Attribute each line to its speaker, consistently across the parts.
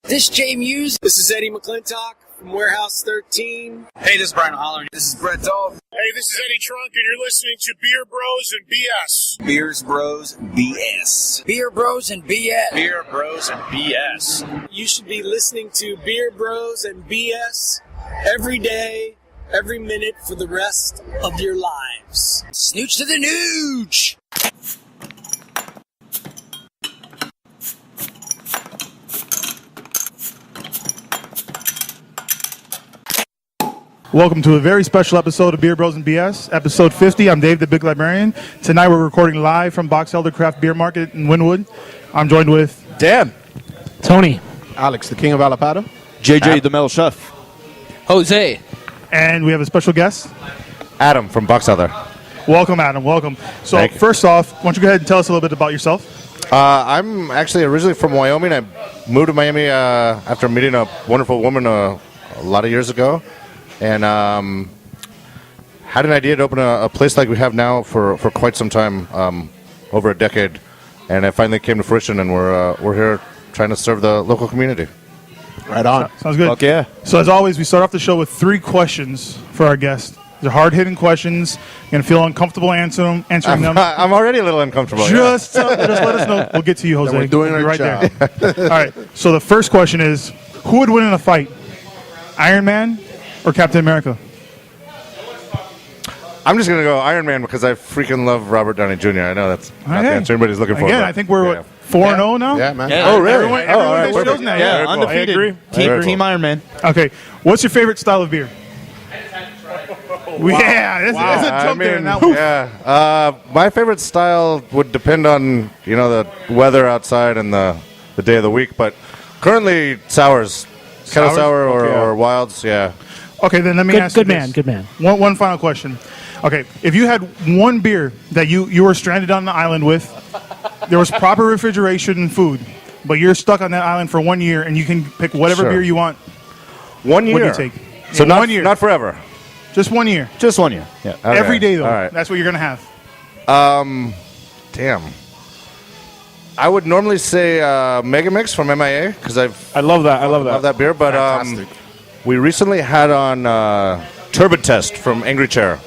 Speaker 1: This is Jay Muse.
Speaker 2: This is Eddie McClintock from Warehouse 13.
Speaker 3: Hey, this is Brian Holler.
Speaker 4: This is Brett Dahl.
Speaker 5: Hey, this is Eddie Trunk, and you're listening to Beer Bros and BS.
Speaker 4: Beers Bros BS.
Speaker 1: Beer Bros and BS.
Speaker 3: Beer Bros and BS.
Speaker 2: You should be listening to Beer Bros and BS every day, every minute for the rest of your lives.
Speaker 1: Snooch to the nooch.
Speaker 6: Welcome to a very special episode of Beer Bros and BS, episode 50. I'm Dave, the Big Librarian. Tonight we're recording live from Boxelder CraftBeer Market in Wynwood. I'm joined with
Speaker 7: Dan,
Speaker 8: Tony,
Speaker 7: Alex, the King of Alapata,
Speaker 9: JJ, the Metal Chef,
Speaker 8: Jose,
Speaker 6: and we have a special guest,
Speaker 9: Adam from Boxelder.
Speaker 6: Welcome, Adam. Welcome. So first off, why don't you go ahead and tell us a little bit about yourself?
Speaker 9: I'm actually originally from Wyoming. I moved to Miami after meeting a wonderful woman a lot of years ago. And had an idea to open a place like we have now for quite some time, over a decade, and it finally came to fruition. And we're here trying to serve the local community.
Speaker 7: Right on.
Speaker 6: Sounds good.
Speaker 9: Fuck yeah!
Speaker 6: So as always, we start off the show with 3 questions for our guests. They're hard-hitting questions. You're gonna feel uncomfortable answering them.
Speaker 9: I'm already a little uncomfortable.
Speaker 6: Just let us know. We'll get to you, Jose.
Speaker 7: We're doing
Speaker 6: We'll be
Speaker 7: our
Speaker 6: right
Speaker 7: job.
Speaker 6: there. All right. So the first question is, who would win in a fight, Iron Man or Captain America?
Speaker 9: I'm just going to go Iron Man because I freaking love Robert Downey Jr. I know that's not the answer anybody's looking for.
Speaker 6: Again, I think we're 4-0 now?
Speaker 7: Yeah, man.
Speaker 9: Oh, really?
Speaker 6: Everyone gets shows now.
Speaker 9: Yeah,
Speaker 8: undefeated.
Speaker 9: I agree.
Speaker 8: Team Iron Man.
Speaker 6: Okay. What's your favorite style of beer? Yeah, that's a jump there. Now.
Speaker 9: Yeah. My favorite style would depend on, the weather outside and the day of the week, but currently sours. Kettle sour or wilds, yeah.
Speaker 6: Okay, then let me ask you this.
Speaker 8: Good man.
Speaker 6: One final question. Okay, if you had one beer that you were stranded on the island with, there was proper refrigeration and food, but you're stuck on that island for 1 year and you can pick whatever beer you want.
Speaker 9: 1 year?
Speaker 6: What do you take?
Speaker 9: So
Speaker 6: not 1 year.
Speaker 9: Not forever.
Speaker 6: Just 1 year.
Speaker 9: Just 1 year. Yeah. Okay.
Speaker 6: Every day, though.
Speaker 9: All right.
Speaker 6: That's what you're going to have.
Speaker 9: Damn. I would normally say Mega Mix from MIA because
Speaker 7: I love that. I love
Speaker 9: that beer. But we recently had on Turbid Test from Angry Chair,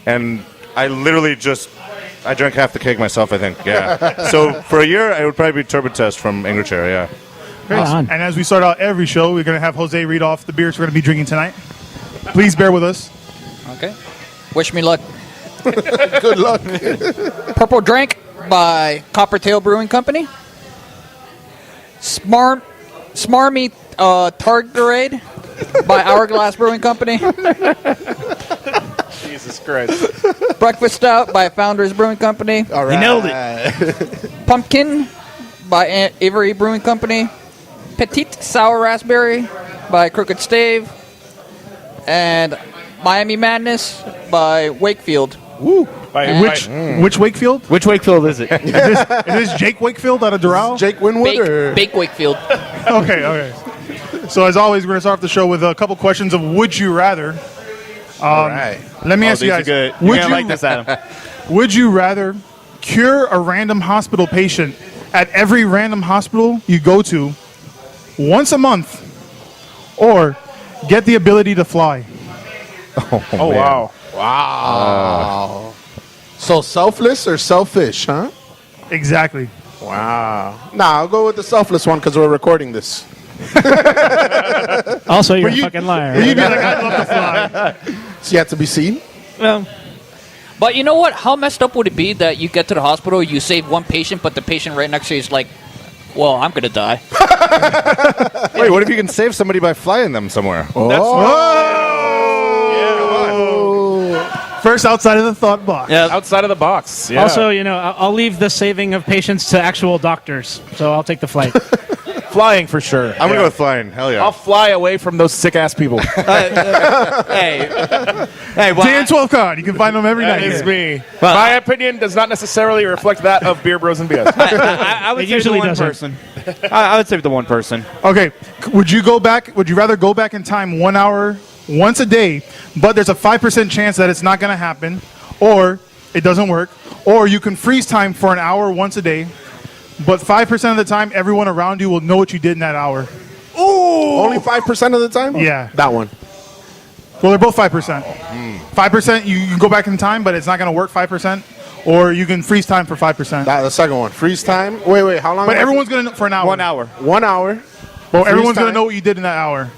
Speaker 9: and I literally I drank half the keg myself. I think. Yeah. So for a year, it would probably be Turbid Test from Angry Chair. Yeah.
Speaker 6: Great. And as we start out every show, we're going to have Jose read off the beers we're going to be drinking tonight. Please bear with us.
Speaker 8: Okay. Wish me luck.
Speaker 7: Good luck.
Speaker 8: Purple Drink by Coppertail Brewing Company. Smarmy Targarade by Hourglass Brewing Company.
Speaker 7: Jesus Christ.
Speaker 8: Breakfast Stout by Founders Brewing Company.
Speaker 7: All right.
Speaker 8: He nailed it. Pumpkin by Avery Brewing Company. Petite Sour Raspberry by Crooked Stave. And Miami Madness by Wakefield.
Speaker 6: Woo. Which Wakefield?
Speaker 8: Which Wakefield is it?
Speaker 6: Is this Jake Wakefield out of Doral?
Speaker 7: Jake Wynwood?
Speaker 8: Bake Wakefield.
Speaker 6: Okay. So as always, we're going to start off the show with a couple questions of Would You Rather.
Speaker 7: All right.
Speaker 6: Let me ask you guys.
Speaker 8: You're going to like this, Adam.
Speaker 6: Would you rather cure a random hospital patient at every random hospital you go to once a month, or get the ability to fly?
Speaker 7: Oh wow. Wow. So selfless or selfish, huh?
Speaker 6: Exactly.
Speaker 7: Wow. Nah, I'll go with the selfless one because we're recording this.
Speaker 8: Also, you're a fucking liar.
Speaker 6: You'd be like, I'd love to fly.
Speaker 7: It's yet to be seen.
Speaker 8: Well, but you know what? How messed up would it be that you get to the hospital, you save one patient, but the patient right next to you is like, well, I'm going to die.
Speaker 9: Wait, what if you can save somebody by flying them somewhere?
Speaker 6: First outside of the thought box.
Speaker 10: Yeah, outside of the box. Yeah.
Speaker 11: Also, I'll leave the saving of patients to actual doctors, so I'll take the flight.
Speaker 10: Flying for sure.
Speaker 9: I'm going to go with flying. Hell yeah.
Speaker 10: I'll fly away from those sick-ass people.
Speaker 8: Hey,
Speaker 6: TN12 card. You can find them every night.
Speaker 10: That is
Speaker 6: here.
Speaker 10: me. Well, my opinion does not necessarily reflect that of Beer Bros and BS.
Speaker 8: I would say the one person. I would say the one person.
Speaker 6: Okay. Would you rather go back in time 1 hour once a day, but there's a 5% chance that it's not going to happen, or it doesn't work, or you can freeze time for an hour once a day, but 5% of the time everyone around you will know what you did in that hour?
Speaker 8: Ooh!
Speaker 7: Only 5% of the time?
Speaker 6: Yeah.
Speaker 7: That one.
Speaker 6: Well, they're both 5%. 5%, you can go back in time, but it's not going to work 5%. Or you can freeze time for 5%.
Speaker 7: The second one. Freeze time. Wait, how long?
Speaker 6: But everyone's going to, for an hour.
Speaker 10: 1 hour.
Speaker 7: 1 hour.
Speaker 6: Well, everyone's going to know what you did in that hour.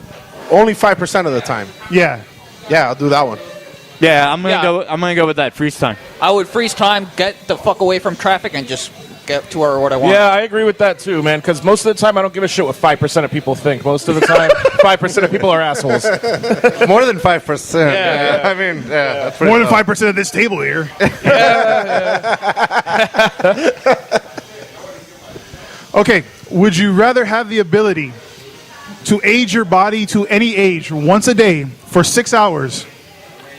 Speaker 7: Only 5% of the time.
Speaker 6: Yeah.
Speaker 7: Yeah, I'll do that one.
Speaker 12: Yeah, I'm gonna go with that freeze time.
Speaker 8: I would freeze time, get the fuck away from traffic, and just get to where what I want.
Speaker 10: Yeah, I agree with that too, man. Because most of the time, I don't give a shit what 5% of people think. Most of the time, 5% of people are assholes.
Speaker 9: More than 5%.
Speaker 10: Yeah.
Speaker 9: I mean, that's pretty
Speaker 6: More than
Speaker 9: low.
Speaker 6: 5% of this table here. Okay, would you rather have the ability to age your body to any age once a day for 6 hours,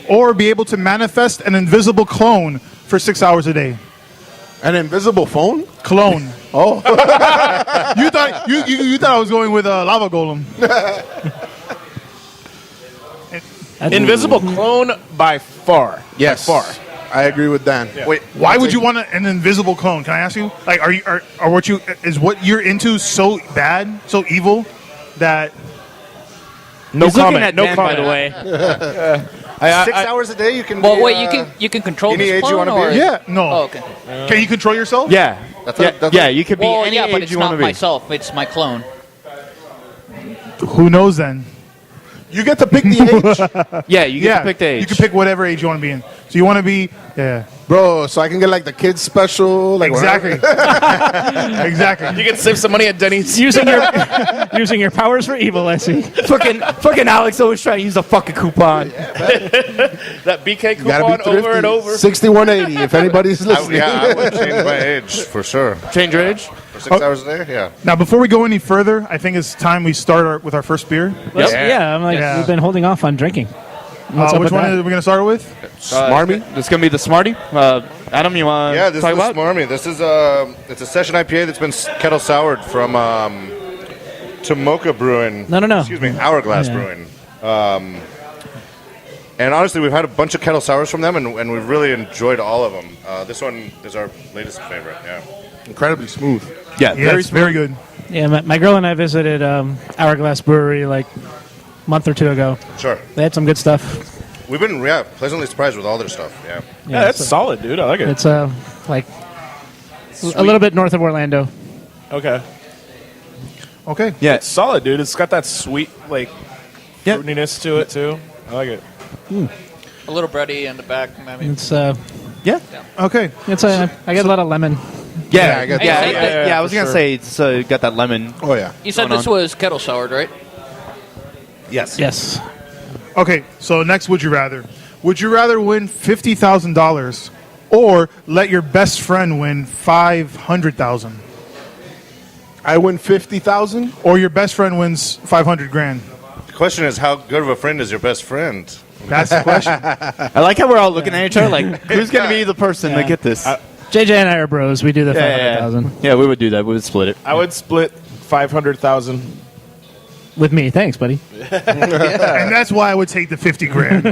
Speaker 6: or be able to manifest an invisible clone for 6 hours a day?
Speaker 7: An invisible phone?
Speaker 6: Clone.
Speaker 7: Oh.
Speaker 6: you thought I was going with a lava golem.
Speaker 10: Invisible clone by far.
Speaker 7: Yes.
Speaker 10: By far.
Speaker 7: I agree with Dan.
Speaker 10: Yeah.
Speaker 6: Wait, why would you want an invisible clone? Can I ask you? Like, is what you're into so bad, so evil that?
Speaker 10: No
Speaker 12: He's
Speaker 10: comment.
Speaker 12: looking at
Speaker 10: No
Speaker 12: Dan,
Speaker 10: comment.
Speaker 12: by the way.
Speaker 9: 6 hours a day, you can.
Speaker 8: Well,
Speaker 9: be,
Speaker 8: wait, you can control
Speaker 9: any
Speaker 8: this
Speaker 9: age you
Speaker 8: clone,
Speaker 9: wanna be?
Speaker 8: or
Speaker 6: Yeah, no.
Speaker 8: Oh, okay.
Speaker 6: Can you control yourself?
Speaker 12: Yeah.
Speaker 9: That's
Speaker 12: You could be
Speaker 8: Well,
Speaker 12: any
Speaker 8: yeah, but
Speaker 12: age
Speaker 8: it's
Speaker 12: you want
Speaker 8: not
Speaker 12: to be.
Speaker 8: myself. It's my clone.
Speaker 6: Who knows then?
Speaker 7: You get to pick the age?
Speaker 12: Yeah, you get to pick the age.
Speaker 6: You can pick whatever age you want to be in. So you want to be, yeah.
Speaker 7: Bro, so I can get like the kids special? Like
Speaker 6: Exactly. Exactly.
Speaker 10: You can save some money at Denny's.
Speaker 11: Using your powers for evil, I see.
Speaker 12: fucking Alex always trying to use a fucking coupon.
Speaker 10: That BK
Speaker 7: Gotta be
Speaker 10: coupon over and
Speaker 7: thrifty.
Speaker 10: over.
Speaker 7: 6180 if anybody's listening.
Speaker 9: I would change my age for sure.
Speaker 12: Change your age?
Speaker 9: For 6 hours a day, yeah.
Speaker 6: Now, before we go any further, I think it's time we start with our first beer.
Speaker 11: Yeah, I'm like,
Speaker 6: Yeah.
Speaker 11: we've been holding off on drinking. What's up
Speaker 6: Which
Speaker 11: with
Speaker 6: one
Speaker 11: that?
Speaker 6: are we going to start with?
Speaker 7: Smarmy?
Speaker 12: It's gonna be the Smarty. Adam, you want
Speaker 9: Yeah,
Speaker 12: to
Speaker 9: this
Speaker 12: talk
Speaker 9: is
Speaker 12: about?
Speaker 9: Smarmy. This is it's a session IPA that's been kettle soured from Tomoka Brewing.
Speaker 11: No.
Speaker 9: Excuse me, Hourglass Brewing. And honestly, we've had a bunch of kettle sours from them, and we've really enjoyed all of them. This one is our latest favorite. Yeah.
Speaker 7: Incredibly smooth.
Speaker 12: Yeah,
Speaker 6: Yes, very good.
Speaker 11: Yeah, my girl and I visited Hourglass Brewery like a month or two ago.
Speaker 9: Sure.
Speaker 11: They had some good stuff.
Speaker 9: We've been pleasantly surprised with all their stuff. Yeah.
Speaker 10: Yeah, that's solid, dude. I like it.
Speaker 11: It's like a little bit north of Orlando.
Speaker 10: Okay.
Speaker 6: Okay.
Speaker 12: Yeah.
Speaker 10: It's solid, dude. It's got that sweet, like,
Speaker 12: Yeah.
Speaker 10: fruitiness to it, too. I like it.
Speaker 8: A little bready in the back. I mean,
Speaker 11: It's
Speaker 12: Yeah.
Speaker 6: Okay.
Speaker 11: I get a lot of lemon.
Speaker 12: Yeah,
Speaker 7: I got
Speaker 8: that.
Speaker 12: I was
Speaker 10: for
Speaker 12: gonna
Speaker 10: sure.
Speaker 12: say it's got that lemon.
Speaker 7: Oh, yeah.
Speaker 8: you said
Speaker 12: going
Speaker 8: this
Speaker 12: on.
Speaker 8: was kettle soured, right?
Speaker 9: Yes.
Speaker 11: Yes.
Speaker 6: Okay, so next, would you rather? Would you rather win $50,000 or let your best friend win $500,000?
Speaker 7: I win 50,000?
Speaker 6: Or your best friend wins 500 grand?
Speaker 9: The question is, how good of a friend is your best friend?
Speaker 6: That's the question.
Speaker 12: I like how we're all looking at each other like, who's gonna be the person to get this?
Speaker 11: JJ and I are bros. We do the 500,000
Speaker 12: Yeah, we would do that. We would split it.
Speaker 10: I would split 500,000.
Speaker 11: with me. Thanks, buddy.
Speaker 6: And that's why I would take the 50 grand.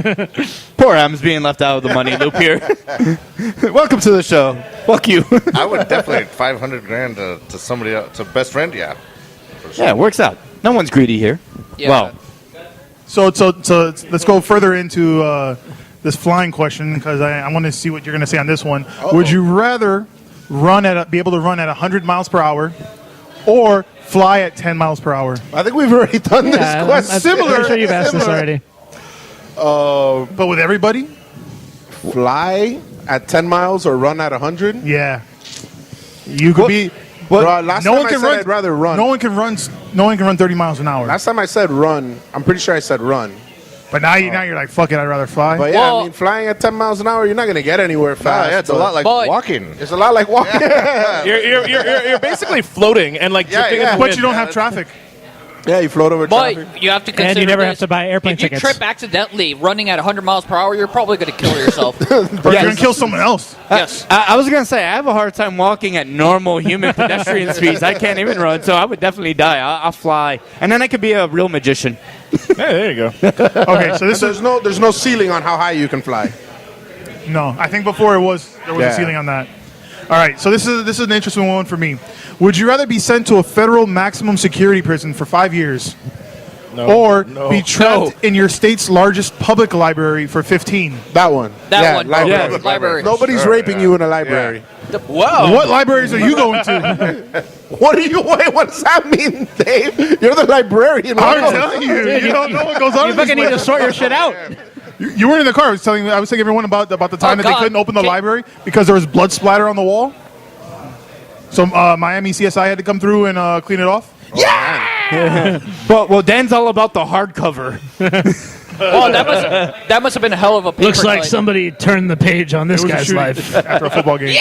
Speaker 12: Poor M's being left out of the money loop here. Welcome to the show. Fuck you.
Speaker 9: I would definitely 500 grand to somebody else, to best friend. Yeah. For sure.
Speaker 12: Yeah, it works out. No one's greedy here.
Speaker 8: Yeah.
Speaker 12: Well,
Speaker 6: So let's go further into this flying question because I want to see what you're going to say on this one. Would you rather be able to run at 100 miles per hour or fly at 10 miles per hour?
Speaker 7: I think we've already done this question.
Speaker 11: I'm sure you've asked this already.
Speaker 6: But with everybody?
Speaker 7: Fly at 10 miles or run at 100?
Speaker 6: Yeah. You could be.
Speaker 7: Bro, last time I said I'd rather run.
Speaker 6: No one can run 30 miles an hour.
Speaker 7: Last time I said run, I'm pretty sure I said run.
Speaker 6: But now you're like, fuck it, I'd rather fly.
Speaker 7: But yeah, I mean, flying at 10 miles an hour, you're not going to get anywhere fast.
Speaker 9: Yeah, it's a lot like walking.
Speaker 7: It's a lot like walking.
Speaker 10: You're basically floating and like drifting in the
Speaker 6: But
Speaker 10: wind.
Speaker 6: you don't have traffic.
Speaker 7: Yeah, you float over traffic.
Speaker 8: But you have to consider
Speaker 11: And you never have
Speaker 8: this.
Speaker 11: to buy airplane
Speaker 8: if you
Speaker 11: tickets.
Speaker 8: trip accidentally running at 100 miles per hour, you're probably going to kill yourself.
Speaker 6: Or you're going to kill someone else.
Speaker 8: Yes.
Speaker 12: I was gonna say I have a hard time walking at normal human pedestrian speeds. I can't even run, so I would definitely die. I'll fly, and then I could be a real magician.
Speaker 10: Hey, there you go.
Speaker 6: Okay, so this is
Speaker 7: There's no ceiling on how high you can fly.
Speaker 6: no. I think before there was a
Speaker 7: Yeah.
Speaker 6: ceiling on that. All right, so this is an interesting one for me. Would you rather be sent to a federal maximum security prison for 5 years, or be trapped in your state's largest public library for 15?
Speaker 7: That one.
Speaker 8: That one.
Speaker 7: Library.
Speaker 8: Yeah, library.
Speaker 7: Nobody's raping you in a library.
Speaker 8: Whoa.
Speaker 6: What libraries are you going to?
Speaker 7: What does that mean, Dave? You're the librarian.
Speaker 6: I'm telling you, you don't know what goes on.
Speaker 11: You fucking need to sort your shit out.
Speaker 6: You weren't in the car. I was telling everyone about the time that they couldn't open the library because there was blood splatter on the wall. So Miami CSI had to come through and clean it off.
Speaker 12: Yeah. well, Dan's all about the hardcover.
Speaker 8: Oh, that must have been a hell of a paper
Speaker 11: Looks like
Speaker 8: cut.
Speaker 11: somebody turned the page on this
Speaker 6: It was a
Speaker 11: guy's
Speaker 6: shooting
Speaker 11: life.
Speaker 6: after a football game.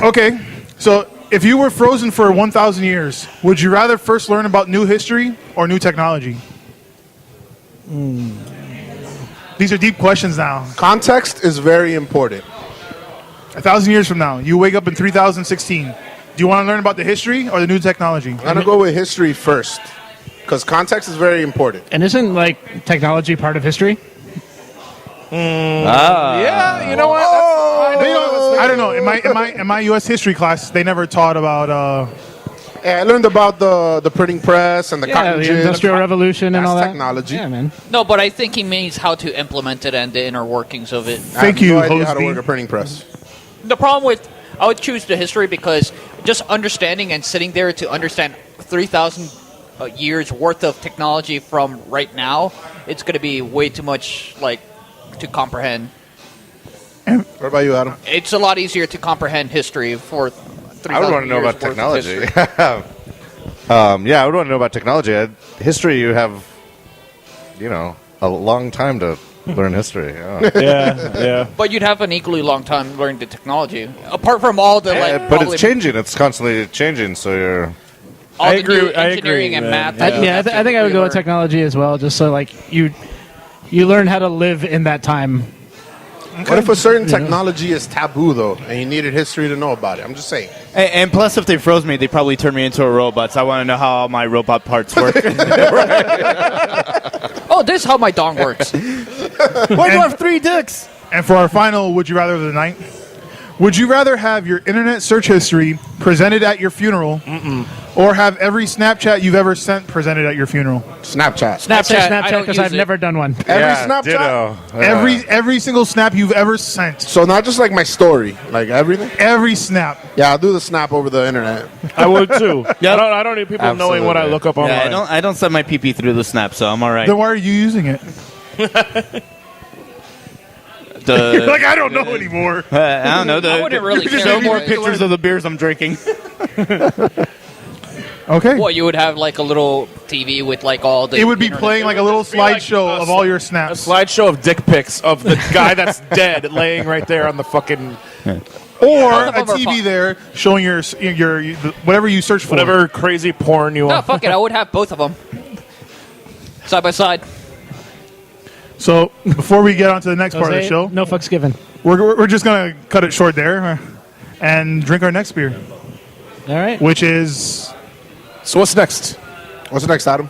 Speaker 6: Okay, so if you were frozen for 1,000 years, would you rather first learn about new history or new technology? These are deep questions now.
Speaker 7: Context is very important.
Speaker 6: 1,000 years from now, you wake up in 3016. Do you want to learn about the history or the new technology?
Speaker 7: I'm going to go with history first because context is very important.
Speaker 11: And isn't like technology part of history?
Speaker 10: Yeah, you know what?
Speaker 6: I don't know. In my U.S. history class, they never taught about.
Speaker 7: Yeah, I learned about the printing press and the cotton
Speaker 11: the
Speaker 7: gin.
Speaker 11: Industrial Revolution and
Speaker 7: That's
Speaker 11: all that.
Speaker 7: technology.
Speaker 11: Yeah, man.
Speaker 8: No, but I think he means how to implement it and the inner workings of it.
Speaker 7: I have no idea how to work a printing press.
Speaker 8: The problem with, I would choose the history because just understanding and sitting there to understand 3,000 years worth of technology from right now, it's going to be way too much to comprehend.
Speaker 9: What about you, Adam?
Speaker 8: It's a lot easier to comprehend history for 3,000
Speaker 9: I would want to know about technology. I would want to know about technology. History, you have, a long time to learn history.
Speaker 10: Yeah.
Speaker 8: But you'd have an equally long time learning the technology. Apart from all the
Speaker 9: but it's changing. It's constantly changing. So you're.
Speaker 8: all the new engineering and math.
Speaker 11: I think I would go with technology as well, just so you learn how to live in that time.
Speaker 7: What if a certain technology is taboo, though, and you needed history to know about it? I'm just saying.
Speaker 12: And plus, if they froze me, they probably turned me into a robot. So I want to know how all my robot parts work.
Speaker 8: Oh, this is how my dong works.
Speaker 12: Why do I have 3 dicks?
Speaker 6: And for our final Would You Rather of the night, would you rather have your internet search history presented at your funeral or have every Snapchat you've ever sent presented at your funeral?
Speaker 7: Snapchat.
Speaker 11: I'd say
Speaker 8: I
Speaker 11: Snapchat
Speaker 8: don't
Speaker 11: because
Speaker 8: use
Speaker 11: I've
Speaker 8: it.
Speaker 11: never done one.
Speaker 7: Every Snapchat?
Speaker 9: Ditto.
Speaker 6: Every single snap you've ever sent.
Speaker 7: So not just like my story, like everything?
Speaker 6: Every snap.
Speaker 7: Yeah, I'll do the snap over the internet.
Speaker 10: I would too. I don't need people knowing what I look up online.
Speaker 12: Yeah, I don't send my PP through the snap, so I'm all right.
Speaker 6: Then why are you using it? I don't know anymore.
Speaker 12: I don't know.
Speaker 8: I wouldn't really care.
Speaker 12: Show more
Speaker 8: anyways.
Speaker 12: pictures of the beers I'm drinking.
Speaker 6: Okay.
Speaker 8: What, you would have like a little TV with all the...
Speaker 6: It would be
Speaker 8: internet-
Speaker 6: playing like a little slideshow of all your
Speaker 10: A
Speaker 6: snaps.
Speaker 10: slideshow of dick pics of the guy that's dead laying right there on the fucking...
Speaker 6: Or
Speaker 8: Both of
Speaker 6: a
Speaker 8: them are
Speaker 6: TV
Speaker 8: fun.
Speaker 6: there showing your whatever you search for.
Speaker 10: Whatever crazy porn you
Speaker 8: No,
Speaker 10: want.
Speaker 8: fuck it. I would have both of them. Side by side.
Speaker 6: So before we get on to the next part of the
Speaker 11: Jose,
Speaker 6: show,
Speaker 11: no fucks given.
Speaker 6: we're just going to cut it short there and drink our next beer,
Speaker 11: All right.
Speaker 6: which is...
Speaker 10: So what's next?
Speaker 7: What's next, Adam?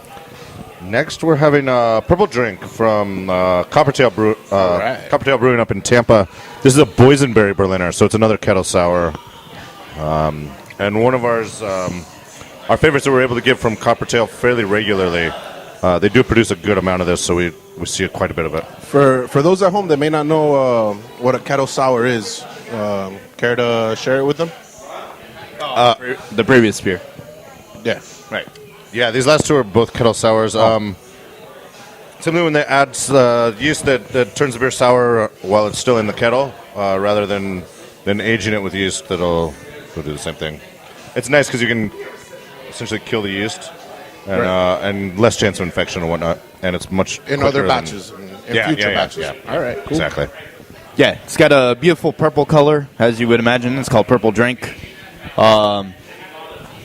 Speaker 9: Next, we're having a purple drink from Coppertail Brewing up in Tampa. This is a boysenberry Berliner, so it's another kettle sour. And one of our favorites that we're able to get from Coppertail fairly regularly. They do produce a good amount of this, so we see quite a bit of it.
Speaker 7: For those at home that may not know what a kettle sour is, care to share it with them?
Speaker 12: The previous beer.
Speaker 7: Yeah.
Speaker 9: Right. Yeah, these last two are both kettle sours. Simply when they add yeast that turns the beer sour while it's still in the kettle, rather than aging it with yeast, that'll do the same thing. It's nice because you can essentially kill the yeast and less chance of infection and whatnot. And it's much
Speaker 7: In other
Speaker 9: quicker
Speaker 7: batches, in future batches.
Speaker 9: Yeah.
Speaker 7: All right, cool.
Speaker 9: Exactly.
Speaker 12: Yeah, it's got a beautiful purple color, as you would imagine. It's called Purple Drink.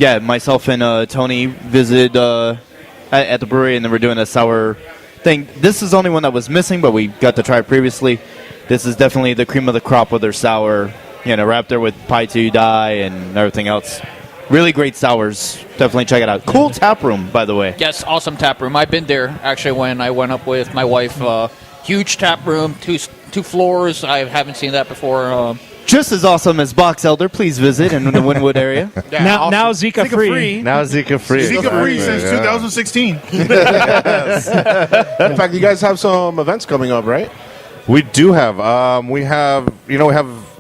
Speaker 12: Myself and Tony visited at the brewery, and then we're doing a sour thing. This is the only one that was missing, but we got to try it previously. This is definitely the cream of the crop with their sour, wrapped there with Pai Tu Dai and everything else. Really great sours. Definitely check it out. Cool tap room, by the way.
Speaker 8: Yes, awesome tap room. I've been there, actually, when I went up with my wife. Huge tap room, two floors. I haven't seen that before.
Speaker 12: just as awesome as Boxelder, please visit in the Wynwood area.
Speaker 11: Now Zika free.
Speaker 9: Now Zika free.
Speaker 6: Zika free since
Speaker 9: Yeah.
Speaker 6: 2016.
Speaker 7: In fact, you guys have some events coming up, right?
Speaker 9: We do have. We have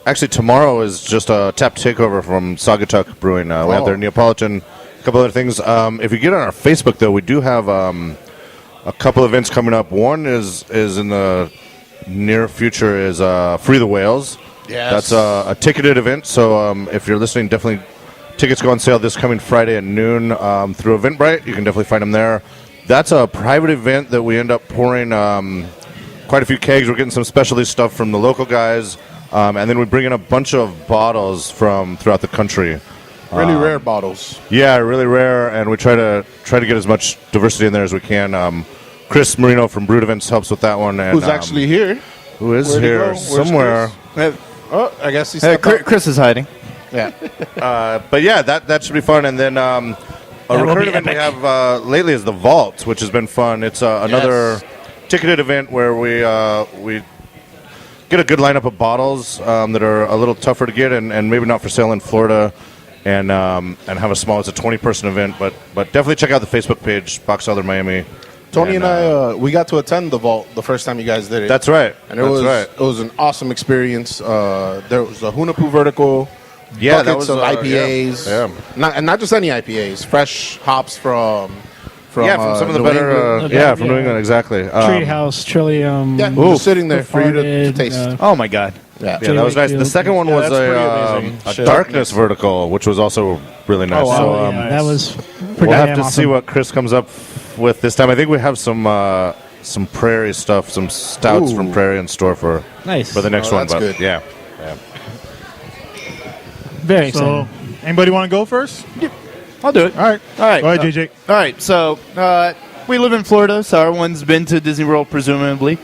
Speaker 9: actually tomorrow is just a tap takeover from Saugatuck Brewing. We have their Neapolitan, a couple other things. If you get on our Facebook though, we do have a couple events coming up. One is in the near future is Free the Whales.
Speaker 7: Yes.
Speaker 9: That's a ticketed event. So if you're listening, definitely tickets go on sale this coming Friday at noon through Eventbrite. You can definitely find them there. That's a private event that we end up pouring quite a few kegs. We're getting some specialty stuff from the local guys. And then we bring in a bunch of bottles from throughout the country.
Speaker 7: Really rare bottles.
Speaker 9: Yeah, really rare, and we try to get as much diversity in there as we can. Chris Marino from Brood Events helps with that one. And,
Speaker 7: Who's actually here?
Speaker 9: Who is
Speaker 7: Where'd he
Speaker 9: here
Speaker 7: go? Where's
Speaker 9: somewhere?
Speaker 7: Oh, I guess he's
Speaker 12: Chris is hiding.
Speaker 7: Yeah.
Speaker 9: But yeah, that should be fun. And then a recurring event we have lately is the Vault, which has been fun. It's another ticketed event where we get a good lineup of bottles that are a little tougher to get and maybe not for sale in Florida, and have a small. It's a 20-person event, but definitely check out the Facebook page, Boxelder Miami.
Speaker 7: Tony and I, we got to attend the Vault the first time you guys did it.
Speaker 9: That's right.
Speaker 7: And it was an awesome experience. There was a Hunapu vertical.
Speaker 9: Yeah,
Speaker 7: buckets
Speaker 9: that was
Speaker 7: of IPAs.
Speaker 9: Yeah.
Speaker 7: Not just any IPAs. Fresh hops from
Speaker 9: some of the
Speaker 7: New
Speaker 9: better.
Speaker 7: England.
Speaker 9: From New England, exactly.
Speaker 11: Treehouse, Trillium.
Speaker 7: Yeah, just sitting there for you to taste.
Speaker 12: Oh my God.
Speaker 7: Yeah,
Speaker 9: that was nice. The second one was a darkness vertical, which was also really nice.
Speaker 11: Oh, wow.
Speaker 9: So
Speaker 11: that was pretty
Speaker 9: we'll have to
Speaker 11: awesome.
Speaker 9: see what Chris comes up with this time. I think we have some Prairie stuff, some stouts from Prairie in store for the next one.
Speaker 7: That's
Speaker 9: But
Speaker 7: good.
Speaker 9: yeah.
Speaker 11: Very
Speaker 6: So,
Speaker 11: exciting.
Speaker 6: anybody want to go first?
Speaker 12: I'll do it.
Speaker 6: All right.
Speaker 12: All right.
Speaker 6: Go ahead, JJ.
Speaker 12: All right. So we live in Florida, so everyone's been to Disney World, presumably.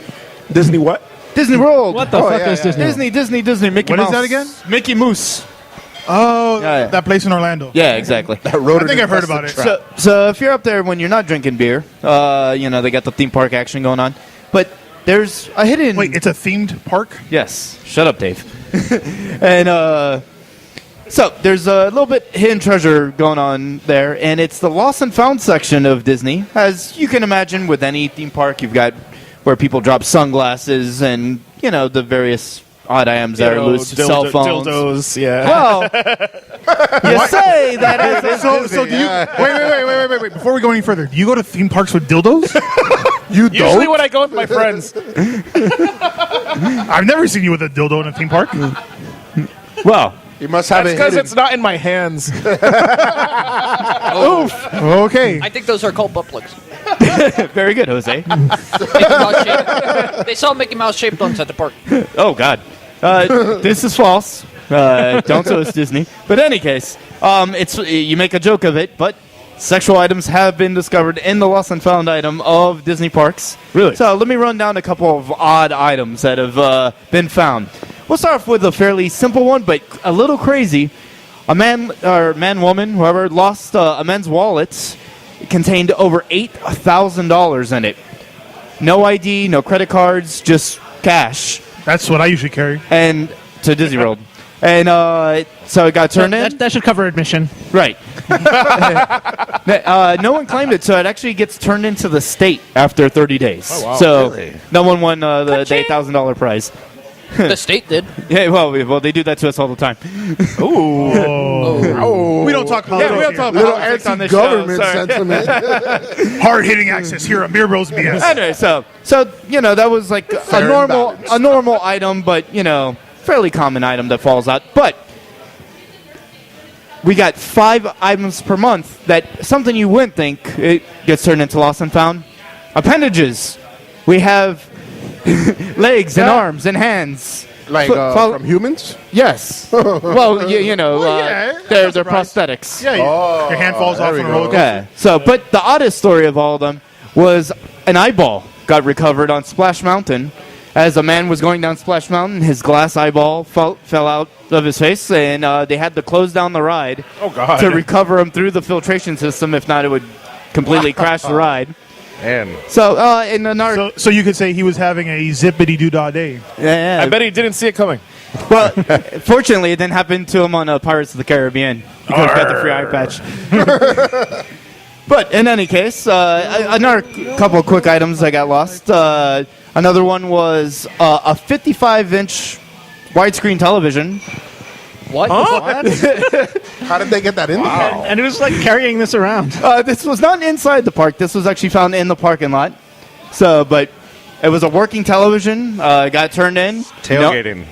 Speaker 7: Disney what?
Speaker 12: Disney World.
Speaker 11: What the fuck is Disney?
Speaker 12: Disney. Mickey
Speaker 6: What
Speaker 12: Mouse.
Speaker 6: is that again?
Speaker 12: Mickey Moose.
Speaker 6: Oh,
Speaker 12: Yeah.
Speaker 6: that place in Orlando.
Speaker 12: Yeah, exactly.
Speaker 6: I think I've heard about it.
Speaker 12: So if you're up there when you're not drinking beer, they got the theme park action going on. But there's a hidden.
Speaker 6: Wait, it's a themed park?
Speaker 12: Yes. Shut up, Dave. And so there's a little bit hidden treasure going on there, and it's the lost and found section of Disney. As you can imagine, with any theme park, you've got where people drop sunglasses and the various odd items that are loose, cell phones.
Speaker 10: Dildos, yeah.
Speaker 12: Well, you say that as
Speaker 6: So do you? Wait! Before we go any further, do you go to theme parks with dildos?
Speaker 7: You
Speaker 10: Usually when I go with my friends.
Speaker 6: I've never seen you with a dildo in a theme park.
Speaker 12: well.
Speaker 7: You must have
Speaker 10: That's
Speaker 7: it
Speaker 10: because
Speaker 7: hidden.
Speaker 10: it's not in my hands.
Speaker 6: Oof. Okay.
Speaker 8: I think those are called butt plugs.
Speaker 12: Very good, Jose.
Speaker 8: Mickey Mouse shaped. They sell Mickey Mouse shaped ones at the park.
Speaker 12: Oh, God. This is false. Don't sue us, Disney. But in any case, it's you make a joke of it, but sexual items have been discovered in the lost and found item of Disney parks.
Speaker 10: Really?
Speaker 12: So let me run down a couple of odd items that have been found. We'll start off with a fairly simple one, but a little crazy. A man, woman, whoever, lost a men's wallet. It contained over $8,000 in it. No ID, no credit cards, just cash.
Speaker 6: That's what I usually carry.
Speaker 12: And to Disney World. And so it got turned in.
Speaker 11: That should cover admission.
Speaker 12: Right. No one claimed it, so it actually gets turned into the state after 30 days.
Speaker 10: Oh, wow.
Speaker 12: So
Speaker 9: Really?
Speaker 12: no one won the $8,000 prize.
Speaker 8: The state did.
Speaker 12: Yeah, well, they do that to us all the time.
Speaker 6: We don't talk politics.
Speaker 12: Yeah, we don't talk
Speaker 7: Little
Speaker 12: politics on this show.
Speaker 7: anti-government
Speaker 12: Sorry.
Speaker 7: sentiment.
Speaker 6: Hard-hitting access here on Beer Bros BS.
Speaker 12: Anyway, so that was like a normal item, but fairly common item that falls out. But we got 5 items per month that something you wouldn't think it gets turned into lost and found. Appendages. We have legs and arms and hands.
Speaker 7: Like from humans?
Speaker 12: Yes. Well, they're prosthetics.
Speaker 6: Yeah, your hand falls off on a roller coaster.
Speaker 12: Yeah. So, but the oddest story of all of them was an eyeball got recovered on Splash Mountain. As a man was going down Splash Mountain, his glass eyeball fell out of his face, and they had to close down the ride to recover him through the filtration system. If not, it would completely crash the ride.
Speaker 9: And
Speaker 12: So, in another,
Speaker 6: So you could say he was having a zippity-doo-dah day.
Speaker 12: yeah,
Speaker 10: I bet he didn't see it coming.
Speaker 12: Well, fortunately, it didn't happen to him on Pirates of the Caribbean. He could have got the free eye patch. But in any case, another couple of quick items I got lost. Another one was a 55-inch widescreen television.
Speaker 8: What?
Speaker 7: How did they get that in there?
Speaker 11: And it was like carrying this around.
Speaker 12: This was not inside the park. This was actually found in the parking lot. But it was a working television. Got turned in.
Speaker 9: Tailgating.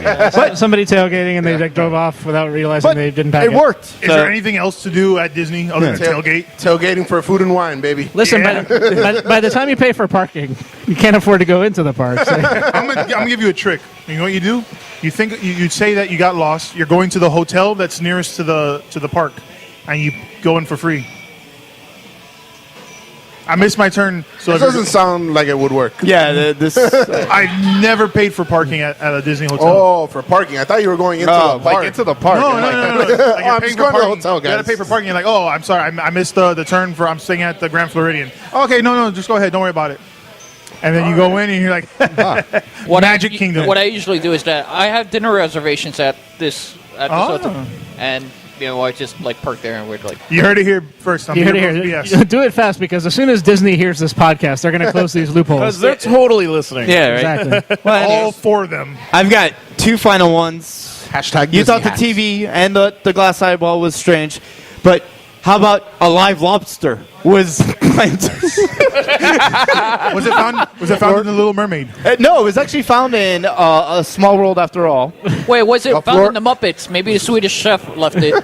Speaker 9: Yeah.
Speaker 11: But somebody tailgating and they like drove off without realizing they didn't pack
Speaker 12: it worked.
Speaker 6: Is there anything else to do at Disney other than tailgate?
Speaker 7: Tailgating for food and wine, baby.
Speaker 11: Listen, by the time you pay for parking, you can't afford to go into the park. So.
Speaker 6: I'm gonna give you a trick. You know what you do? You think you say that you got lost. You're going to the hotel that's nearest to the park, and you go in for free. I missed my turn. So
Speaker 7: It doesn't sound like it would work.
Speaker 12: Yeah, this.
Speaker 6: I never paid for parking at a Disney hotel.
Speaker 7: Oh, for parking. I thought you were going into the park.
Speaker 9: Like into the park.
Speaker 6: No. Like you're
Speaker 7: I'm
Speaker 6: paying
Speaker 7: just
Speaker 6: for
Speaker 7: going to the
Speaker 6: parking.
Speaker 7: hotel,
Speaker 6: You gotta
Speaker 7: guys.
Speaker 6: pay for parking. You're like, oh, I'm sorry, I missed the turn for. I'm staying at the Grand Floridian. Okay, no, just go ahead. Don't worry about it. And then you go in and you're like, Magic Kingdom.
Speaker 8: What I usually do is that I have dinner reservations at this hotel, and I just like park there and we're like.
Speaker 6: You heard it here first.
Speaker 11: You heard it here.
Speaker 6: Yes.
Speaker 11: Do it fast because as soon as Disney hears this podcast, they're going to close these loopholes.
Speaker 10: Because they're totally listening.
Speaker 12: Yeah, right.
Speaker 11: Exactly.
Speaker 12: Well,
Speaker 6: All four of them.
Speaker 12: I've got two final ones.
Speaker 7: Hashtag
Speaker 12: You
Speaker 7: Disney
Speaker 12: thought the
Speaker 7: hats.
Speaker 12: TV and the glass eyeball was strange, but how about a live lobster was planted?
Speaker 6: Was it found in the Little Mermaid?
Speaker 12: No, it was actually found in A Small World After All.
Speaker 8: Wait, was it found in the Muppets? Maybe the Swedish chef left it.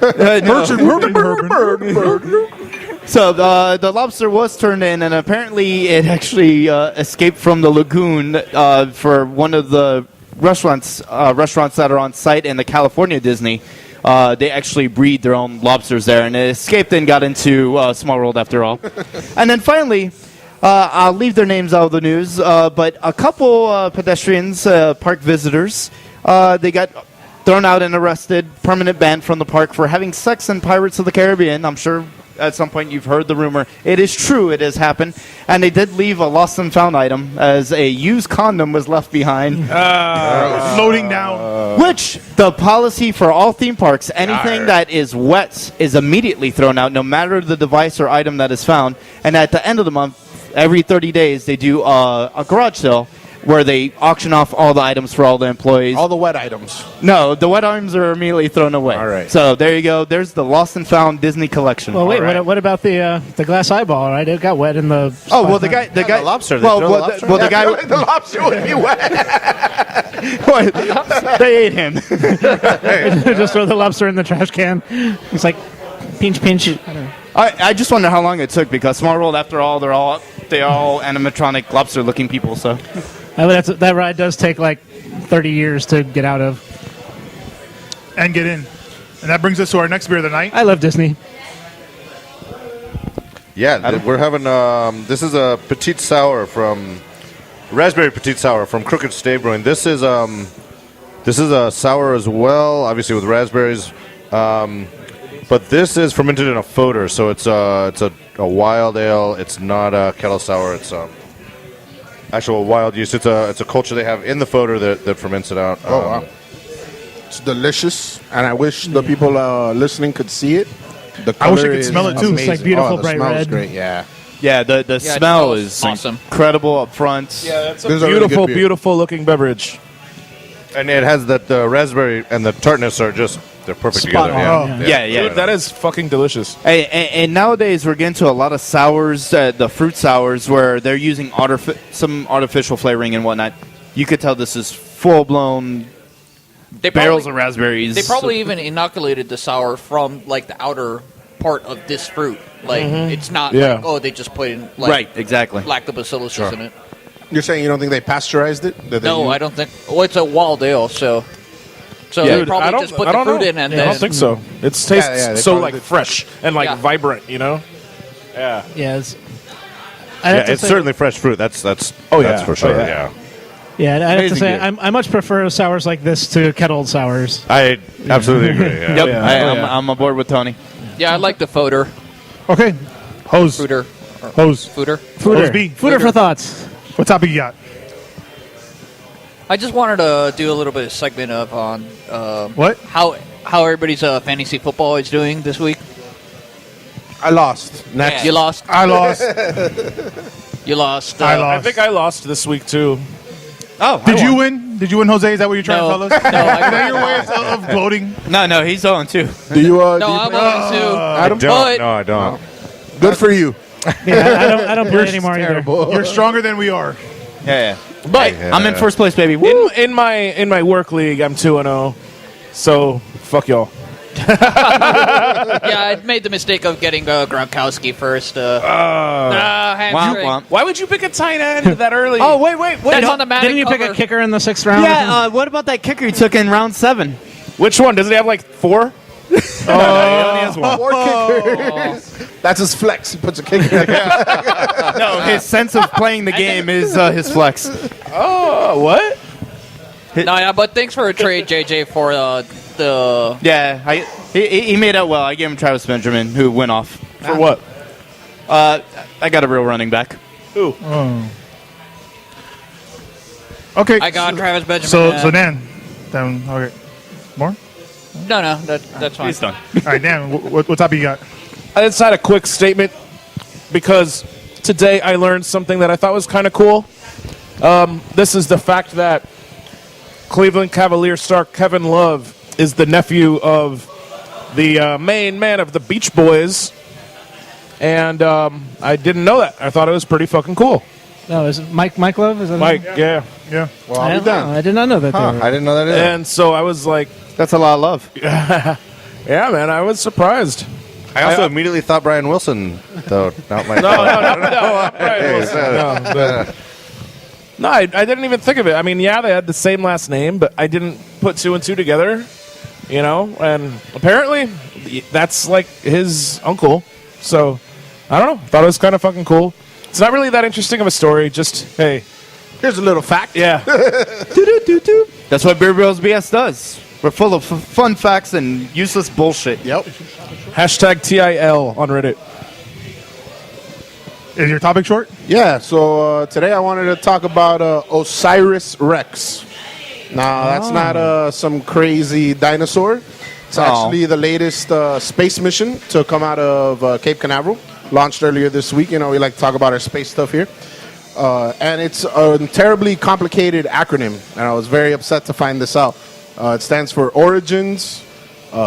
Speaker 12: So the lobster was turned in, and apparently it actually escaped from the lagoon for one of the restaurants that are on site in the California Disney. They actually breed their own lobsters there, and it escaped and got into Small World After All. And then finally, I'll leave their names out of the news, but a couple pedestrians, park visitors, they got thrown out and arrested, permanent ban from the park for having sex in Pirates of the Caribbean. I'm sure at some point you've heard the rumor. It is true, it has happened. And they did leave a lost and found item, as a used condom was left behind.
Speaker 6: Floating down.
Speaker 12: Which, the policy for all theme parks, anything that is wet is immediately thrown out, no matter the device or item that is found. And at the end of the month, every 30 days, they do a garage sale where they auction off all the items for all the employees.
Speaker 7: All the wet items.
Speaker 12: No, the wet items are immediately thrown away.
Speaker 7: All right.
Speaker 12: So there you go. There's the lost and found Disney collection.
Speaker 11: Well, wait.
Speaker 12: All right.
Speaker 11: What about the glass eyeball? Right, it got wet in the.
Speaker 12: Oh well, the guy,
Speaker 9: The lobster.
Speaker 12: Well, the guy,
Speaker 7: The lobster would be wet.
Speaker 12: they ate him.
Speaker 11: Just throw the lobster in the trash can. It's like pinch.
Speaker 12: I just wonder how long it took, because Small World, after all, they're all animatronic lobster-looking people. So.
Speaker 11: That ride does take like 30 years to get out of.
Speaker 6: And get in. And that brings us to our next beer of the night.
Speaker 11: I love Disney.
Speaker 9: Yeah, we're having this is a petite sour from raspberry petite sour from Crooked Stave Brewing. This is a sour as well, obviously with raspberries, but this is fermented in a foeder, so it's a wild ale. It's not a kettle sour. It's actual wild yeast. It's a culture they have in the foeder that ferments it out.
Speaker 7: Oh wow, it's delicious, and I wish the people listening could see it. The color
Speaker 6: I wish I could smell it too.
Speaker 11: It's like beautiful
Speaker 7: the
Speaker 11: bright
Speaker 7: smell is
Speaker 11: red.
Speaker 7: great. Yeah.
Speaker 12: Yeah, the smell is
Speaker 8: awesome.
Speaker 12: incredible up front.
Speaker 10: Yeah, that's a
Speaker 7: This is a really
Speaker 10: beautiful,
Speaker 7: good beer.
Speaker 10: beautiful looking beverage.
Speaker 9: And it has that the raspberry and the tartness are just they're perfect
Speaker 11: Spot
Speaker 9: together.
Speaker 11: on.
Speaker 9: Yeah.
Speaker 12: Yeah.
Speaker 10: Dude, that is fucking delicious.
Speaker 12: And nowadays we're getting to a lot of sours, the fruit sours, where they're using some artificial flavoring and whatnot. You could tell this is full-blown barrels of raspberries.
Speaker 8: They probably even inoculated the sour from like the outer part of this fruit. Like it's not like, they just put in like
Speaker 12: right, exactly.
Speaker 8: lactobacillus in it.
Speaker 7: You're saying you don't think they pasteurized it?
Speaker 8: No, I don't think. Well, it's a wild ale, so
Speaker 10: Yeah,
Speaker 8: they probably just put the fruit in and
Speaker 10: I
Speaker 8: then.
Speaker 10: don't think so. It tastes
Speaker 7: they
Speaker 10: so
Speaker 7: probably
Speaker 10: like
Speaker 7: did.
Speaker 10: fresh and like
Speaker 8: Yeah.
Speaker 10: vibrant, you know? Yeah.
Speaker 11: Yeah,
Speaker 9: It's certainly fresh fruit. That's
Speaker 10: Oh,
Speaker 9: that's
Speaker 10: yeah.
Speaker 9: for sure.
Speaker 10: Oh,
Speaker 9: yeah.
Speaker 11: Yeah, I have to
Speaker 9: Amazing
Speaker 11: say,
Speaker 9: beer.
Speaker 11: I much prefer sours like this to kettled sours.
Speaker 9: I absolutely agree. Yeah.
Speaker 12: Yep,
Speaker 10: Yeah.
Speaker 12: I'm aboard with Tony.
Speaker 8: Yeah, I like the fodder.
Speaker 6: Okay. Hose.
Speaker 8: Fooder.
Speaker 6: Hose.
Speaker 8: Fooder.
Speaker 6: Hose B.
Speaker 11: Fooder for thoughts.
Speaker 6: What topic you got?
Speaker 8: I just wanted to do a little bit of segment of on
Speaker 6: what
Speaker 8: how everybody's fantasy football is doing this week.
Speaker 7: I lost. Next.
Speaker 8: Yeah, you lost.
Speaker 6: I lost.
Speaker 8: You lost.
Speaker 6: I lost.
Speaker 10: I think I lost this week too.
Speaker 12: Oh,
Speaker 6: Did you win? Did you win, Jose? Is that what you're trying
Speaker 8: No.
Speaker 6: to tell us?
Speaker 8: No, I
Speaker 6: Is that your way of gloating?
Speaker 12: No, he's on too.
Speaker 7: Do you?
Speaker 8: No,
Speaker 7: do you
Speaker 8: I'm
Speaker 7: play?
Speaker 8: on too.
Speaker 7: Adam?
Speaker 8: But
Speaker 9: No, I don't.
Speaker 7: Good for you.
Speaker 11: Yeah, I don't play anymore either.
Speaker 6: You're stronger than we are.
Speaker 12: Yeah.
Speaker 10: But
Speaker 12: I'm in first place, baby. Woo!
Speaker 10: in my work league, I'm 2-0. So fuck y'all.
Speaker 8: yeah, I made the mistake of getting Gronkowski first. Hamstring.
Speaker 12: Womp.
Speaker 10: Why would you pick a tight end that early?
Speaker 12: Oh, wait.
Speaker 8: That's on the Madden
Speaker 11: Didn't you pick a
Speaker 8: cover.
Speaker 11: kicker in the 6th round?
Speaker 12: Yeah, what about that kicker you took in round 7?
Speaker 10: Which one? Does he have like 4?
Speaker 12: He only has one.
Speaker 7: 4 kickers. That's his flex. He puts a kick in.
Speaker 12: No, his sense of playing the game is his flex.
Speaker 10: Oh, what?
Speaker 8: No, yeah, but thanks for a trade, JJ, for the.
Speaker 12: Yeah, he made out well. I gave him Travis Benjamin, who went off.
Speaker 10: For what?
Speaker 12: I got a real running back.
Speaker 10: Who?
Speaker 6: Okay.
Speaker 8: I got Travis Benjamin.
Speaker 6: So Dan, okay. More?
Speaker 8: No, that's fine.
Speaker 12: He's done.
Speaker 6: All right, Dan. What topic you got?
Speaker 10: I just had a quick statement because today I learned something that I thought was kind of cool. This is the fact that Cleveland Cavaliers star Kevin Love is the nephew of the main man of the Beach Boys. And I didn't know that. I thought it was pretty fucking cool.
Speaker 11: No, is it Mike Love? Is that
Speaker 10: Mike,
Speaker 11: his
Speaker 10: yeah.
Speaker 6: Yeah.
Speaker 7: Well,
Speaker 11: I,
Speaker 7: I'll be done.
Speaker 11: I did not know that.
Speaker 9: Huh, I didn't know that either.
Speaker 10: And so I was like,
Speaker 12: That's a lot of love.
Speaker 10: yeah, man, I was surprised.
Speaker 9: I also immediately thought Brian Wilson, though. Not my.
Speaker 10: No, I didn't even think of it. I mean, yeah, they had the same last name, but I didn't put 2 and 2 together, you know, and apparently that's like his uncle. So, I don't know. Thought it was kind of fucking cool. It's not really that interesting of a story. Just, hey,
Speaker 7: Here's a little fact.
Speaker 10: yeah.
Speaker 12: That's what Beer Bros BS does. We're full of fun facts and useless bullshit.
Speaker 7: Yep.
Speaker 10: Hashtag TIL on Reddit.
Speaker 6: Is your topic short?
Speaker 7: Yeah, so today I wanted to talk about Osiris Rex. Now, that's not some crazy dinosaur. It's actually the latest space mission to come out of Cape Canaveral, launched earlier this week. You know, we like to talk about our space stuff here. And it's a terribly complicated acronym, and I was very upset to find this out. It stands for Origins,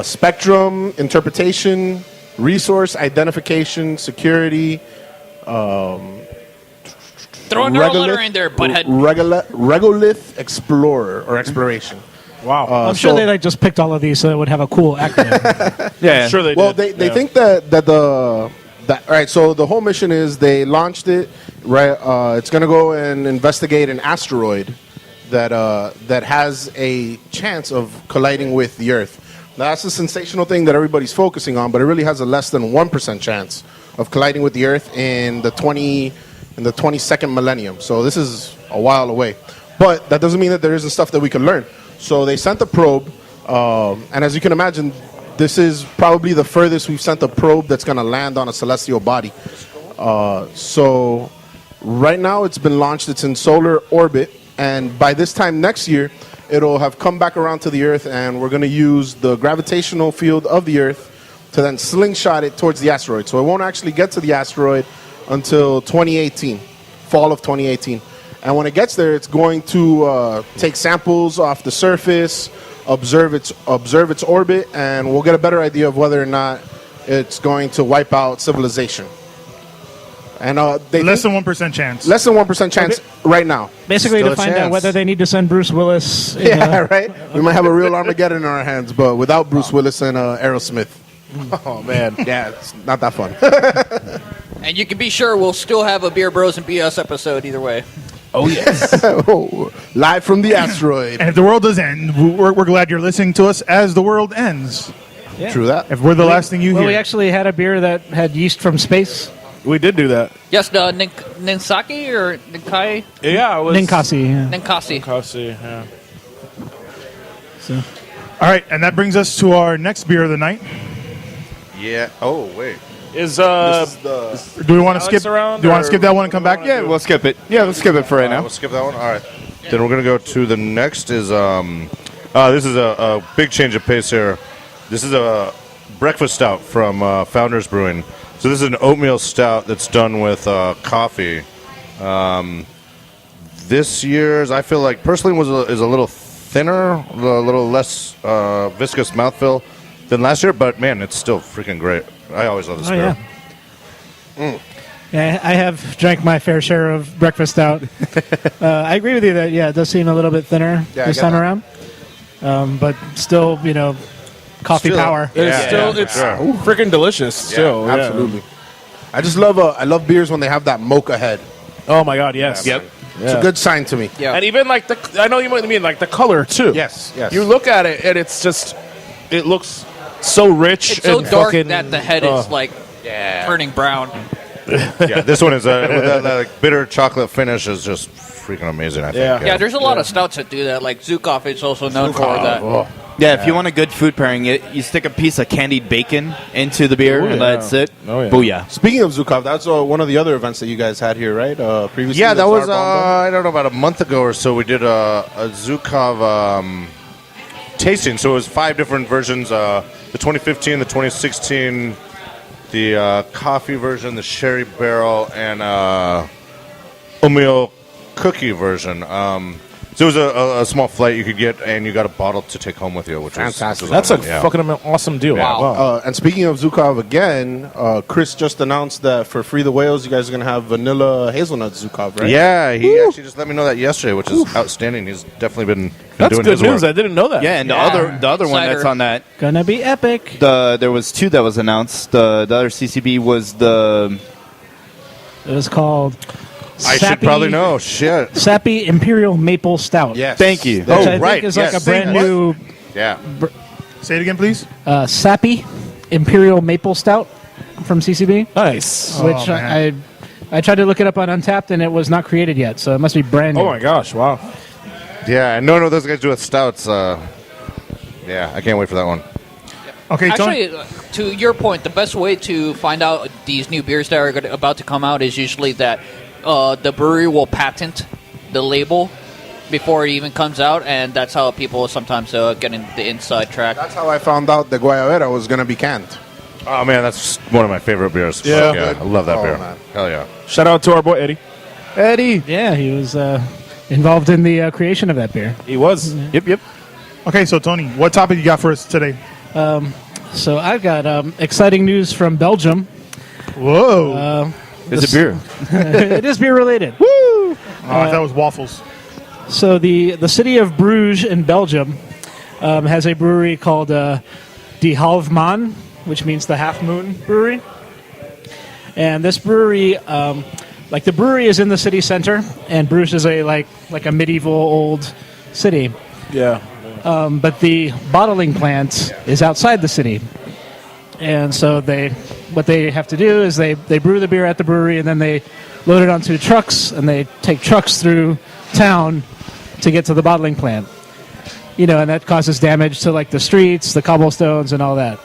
Speaker 7: Spectrum, Interpretation, Resource, Identification, Security,
Speaker 8: Throw another letter in there, butthead.
Speaker 7: Regolith Explorer or Exploration.
Speaker 10: Wow.
Speaker 11: I'm sure they just picked all of these so it would have a cool acronym.
Speaker 10: Yeah, sure they
Speaker 7: Well,
Speaker 10: did.
Speaker 7: they think that right. So the whole mission is they launched it. Right. It's going to go and investigate an asteroid that has a chance of colliding with the Earth. Now, that's a sensational thing that everybody's focusing on, but it really has a less than 1% chance of colliding with the Earth in the 22nd millennium. So this is a while away. But that doesn't mean that there isn't stuff that we can learn. So they sent a probe, and as you can imagine, this is probably the furthest we've sent a probe that's going to land on a celestial body. So right now it's been launched. It's in solar orbit, and by this time next year, it'll have come back around to the Earth, and we're going to use the gravitational field of the Earth to then slingshot it towards the asteroid. So it won't actually get to the asteroid until 2018, fall of 2018. And when it gets there, it's going to take samples off the surface, observe its orbit, and we'll get a better idea of whether or not it's going to wipe out civilization. And they
Speaker 6: Less than 1% chance.
Speaker 7: less than 1% chance right now.
Speaker 11: Basically,
Speaker 9: Still
Speaker 11: to
Speaker 9: a
Speaker 11: find out
Speaker 9: chance.
Speaker 11: whether they need to send Bruce Willis. in,
Speaker 7: Yeah, right. We might have a real Armageddon in our hands, but without Bruce Willis and Aerosmith.
Speaker 10: Oh, man.
Speaker 7: Yeah, it's not that fun.
Speaker 8: And you can be sure we'll still have a Beer Bros and BS episode either way.
Speaker 10: Oh, yes.
Speaker 7: Live from the asteroid.
Speaker 6: And if the world does end, we're glad you're listening to us as the world ends.
Speaker 11: Yeah.
Speaker 7: True that.
Speaker 6: If we're the last thing you
Speaker 11: Well,
Speaker 6: hear.
Speaker 11: we actually had a beer that had yeast from space.
Speaker 10: We did do that.
Speaker 8: Yes, the Ninsaki or Ninkai?
Speaker 10: Yeah, it was...
Speaker 11: Ninkasi. Yeah.
Speaker 8: Ninkasi.
Speaker 10: Ninkasi, yeah.
Speaker 6: All right, and that brings us to our next beer of the night.
Speaker 9: Yeah. Oh, wait.
Speaker 10: Is,
Speaker 7: This is the
Speaker 6: Do we want to
Speaker 10: Alex
Speaker 6: skip?
Speaker 10: around,
Speaker 6: Do you want
Speaker 10: or
Speaker 6: to skip that one and come
Speaker 10: what do
Speaker 6: back?
Speaker 10: we wanna
Speaker 12: Yeah, we'll skip it. Yeah, let's skip it for right now.
Speaker 9: We'll skip that one. All right. Then we're gonna go to the next is this is a big change of pace here. This is a breakfast stout from Founders Brewing. So this is an oatmeal stout that's done with coffee. This year's, I feel like personally is a little thinner, a little less viscous mouthfeel than last year, but man, it's still freaking great. I always love this beer.
Speaker 11: Yeah. Yeah, I have drank my fair share of breakfast stout. I agree with you that it does seem a little bit thinner this time around, but still, coffee power.
Speaker 10: It's freaking delicious. Still,
Speaker 7: absolutely. I just love I love beers when they have that mocha head.
Speaker 10: Oh my god, yes.
Speaker 7: Yep. It's a good sign to me.
Speaker 10: Yeah. And even like I know you might mean like the color too.
Speaker 7: Yes.
Speaker 10: You look at it and it's just, it looks so rich.
Speaker 8: It's so
Speaker 10: and
Speaker 8: dark
Speaker 10: fucking,
Speaker 8: that the head is like turning brown.
Speaker 9: Yeah, this one is with that like bitter chocolate finish is just freaking amazing. I think.
Speaker 8: Yeah, there's a lot of stouts that do that. Like Zukov is also known for that.
Speaker 9: Oh.
Speaker 12: Yeah, if you want a good food pairing, you stick a piece of candied bacon into the beer and let it sit.
Speaker 10: Oh, yeah.
Speaker 12: Booyah.
Speaker 7: Speaking of Zukov, that's one of the other events that you guys had here, right? Previously.
Speaker 9: Yeah, that
Speaker 7: the
Speaker 9: was
Speaker 7: Tsar Bomba?
Speaker 9: I don't know, about a month ago or so. We did a Zukov tasting. So it was 5 different versions: the 2015, the 2016, the coffee version, the sherry barrel, and oatmeal cookie version. So it was a small flight you could get, and you got a bottle to take home with you, which
Speaker 7: Fantastic.
Speaker 9: was
Speaker 10: That's a
Speaker 9: awesome.
Speaker 10: fucking awesome deal.
Speaker 8: Wow.
Speaker 7: And speaking of Zukov again, Chris just announced that for Free the Whales, you guys are going to have vanilla hazelnut Zukov, right?
Speaker 9: Yeah, he actually just let me know that yesterday, which is outstanding. He's definitely been
Speaker 10: That's
Speaker 9: doing
Speaker 10: good
Speaker 9: his
Speaker 10: news.
Speaker 9: work.
Speaker 10: I didn't know that.
Speaker 12: Yeah, and the other one that's on that,
Speaker 11: Gonna be epic.
Speaker 12: there was 2 that was announced. The other CCB was
Speaker 11: It was called
Speaker 9: I should probably know. Shit.
Speaker 11: Sappy Imperial Maple Stout.
Speaker 7: Yes.
Speaker 12: Thank you.
Speaker 11: Which I
Speaker 9: right.
Speaker 11: think is like
Speaker 9: Yes.
Speaker 11: a brand new
Speaker 9: Yeah.
Speaker 6: Say it again, please.
Speaker 11: Sappy Imperial Maple Stout from CCB.
Speaker 10: Nice.
Speaker 11: Which I tried to look it up on Untapped, and it was not created yet, so it must be brand new.
Speaker 10: Oh my gosh! Wow.
Speaker 9: Yeah, no, those guys do with stouts. Yeah, I can't wait for that one.
Speaker 6: Okay, Tony.
Speaker 8: Actually, to your point, the best way to find out these new beers that are about to come out is usually that the brewery will patent the label before it even comes out, and that's how people sometimes get in the inside track.
Speaker 7: That's how I found out the Guayabera was going to be canned.
Speaker 9: Oh man, that's one of my favorite beers.
Speaker 10: Yeah.
Speaker 9: Fuck I love that beer.
Speaker 7: Man.
Speaker 9: Hell yeah.
Speaker 10: Shout out to our boy Eddie. Eddie.
Speaker 11: Yeah, he was involved in the creation of that beer.
Speaker 10: He was. Yep.
Speaker 6: Okay, so Tony, what topic you got for us today?
Speaker 11: So I've got exciting news from Belgium.
Speaker 6: Whoa.
Speaker 12: It's a beer.
Speaker 11: It is beer related.
Speaker 6: Oh, I thought it was waffles.
Speaker 11: So the city of Bruges in Belgium has a brewery called De Halve Maan, which means the Half Moon Brewery. And this brewery, the brewery is in the city center, and Bruges is a medieval old city.
Speaker 10: Yeah.
Speaker 11: But the bottling plant is outside the city. And so what they have to do is they brew the beer at the brewery, and then they load it onto trucks, and they take trucks through town to get to the bottling plant. And that causes damage to the streets, the cobblestones, and all that.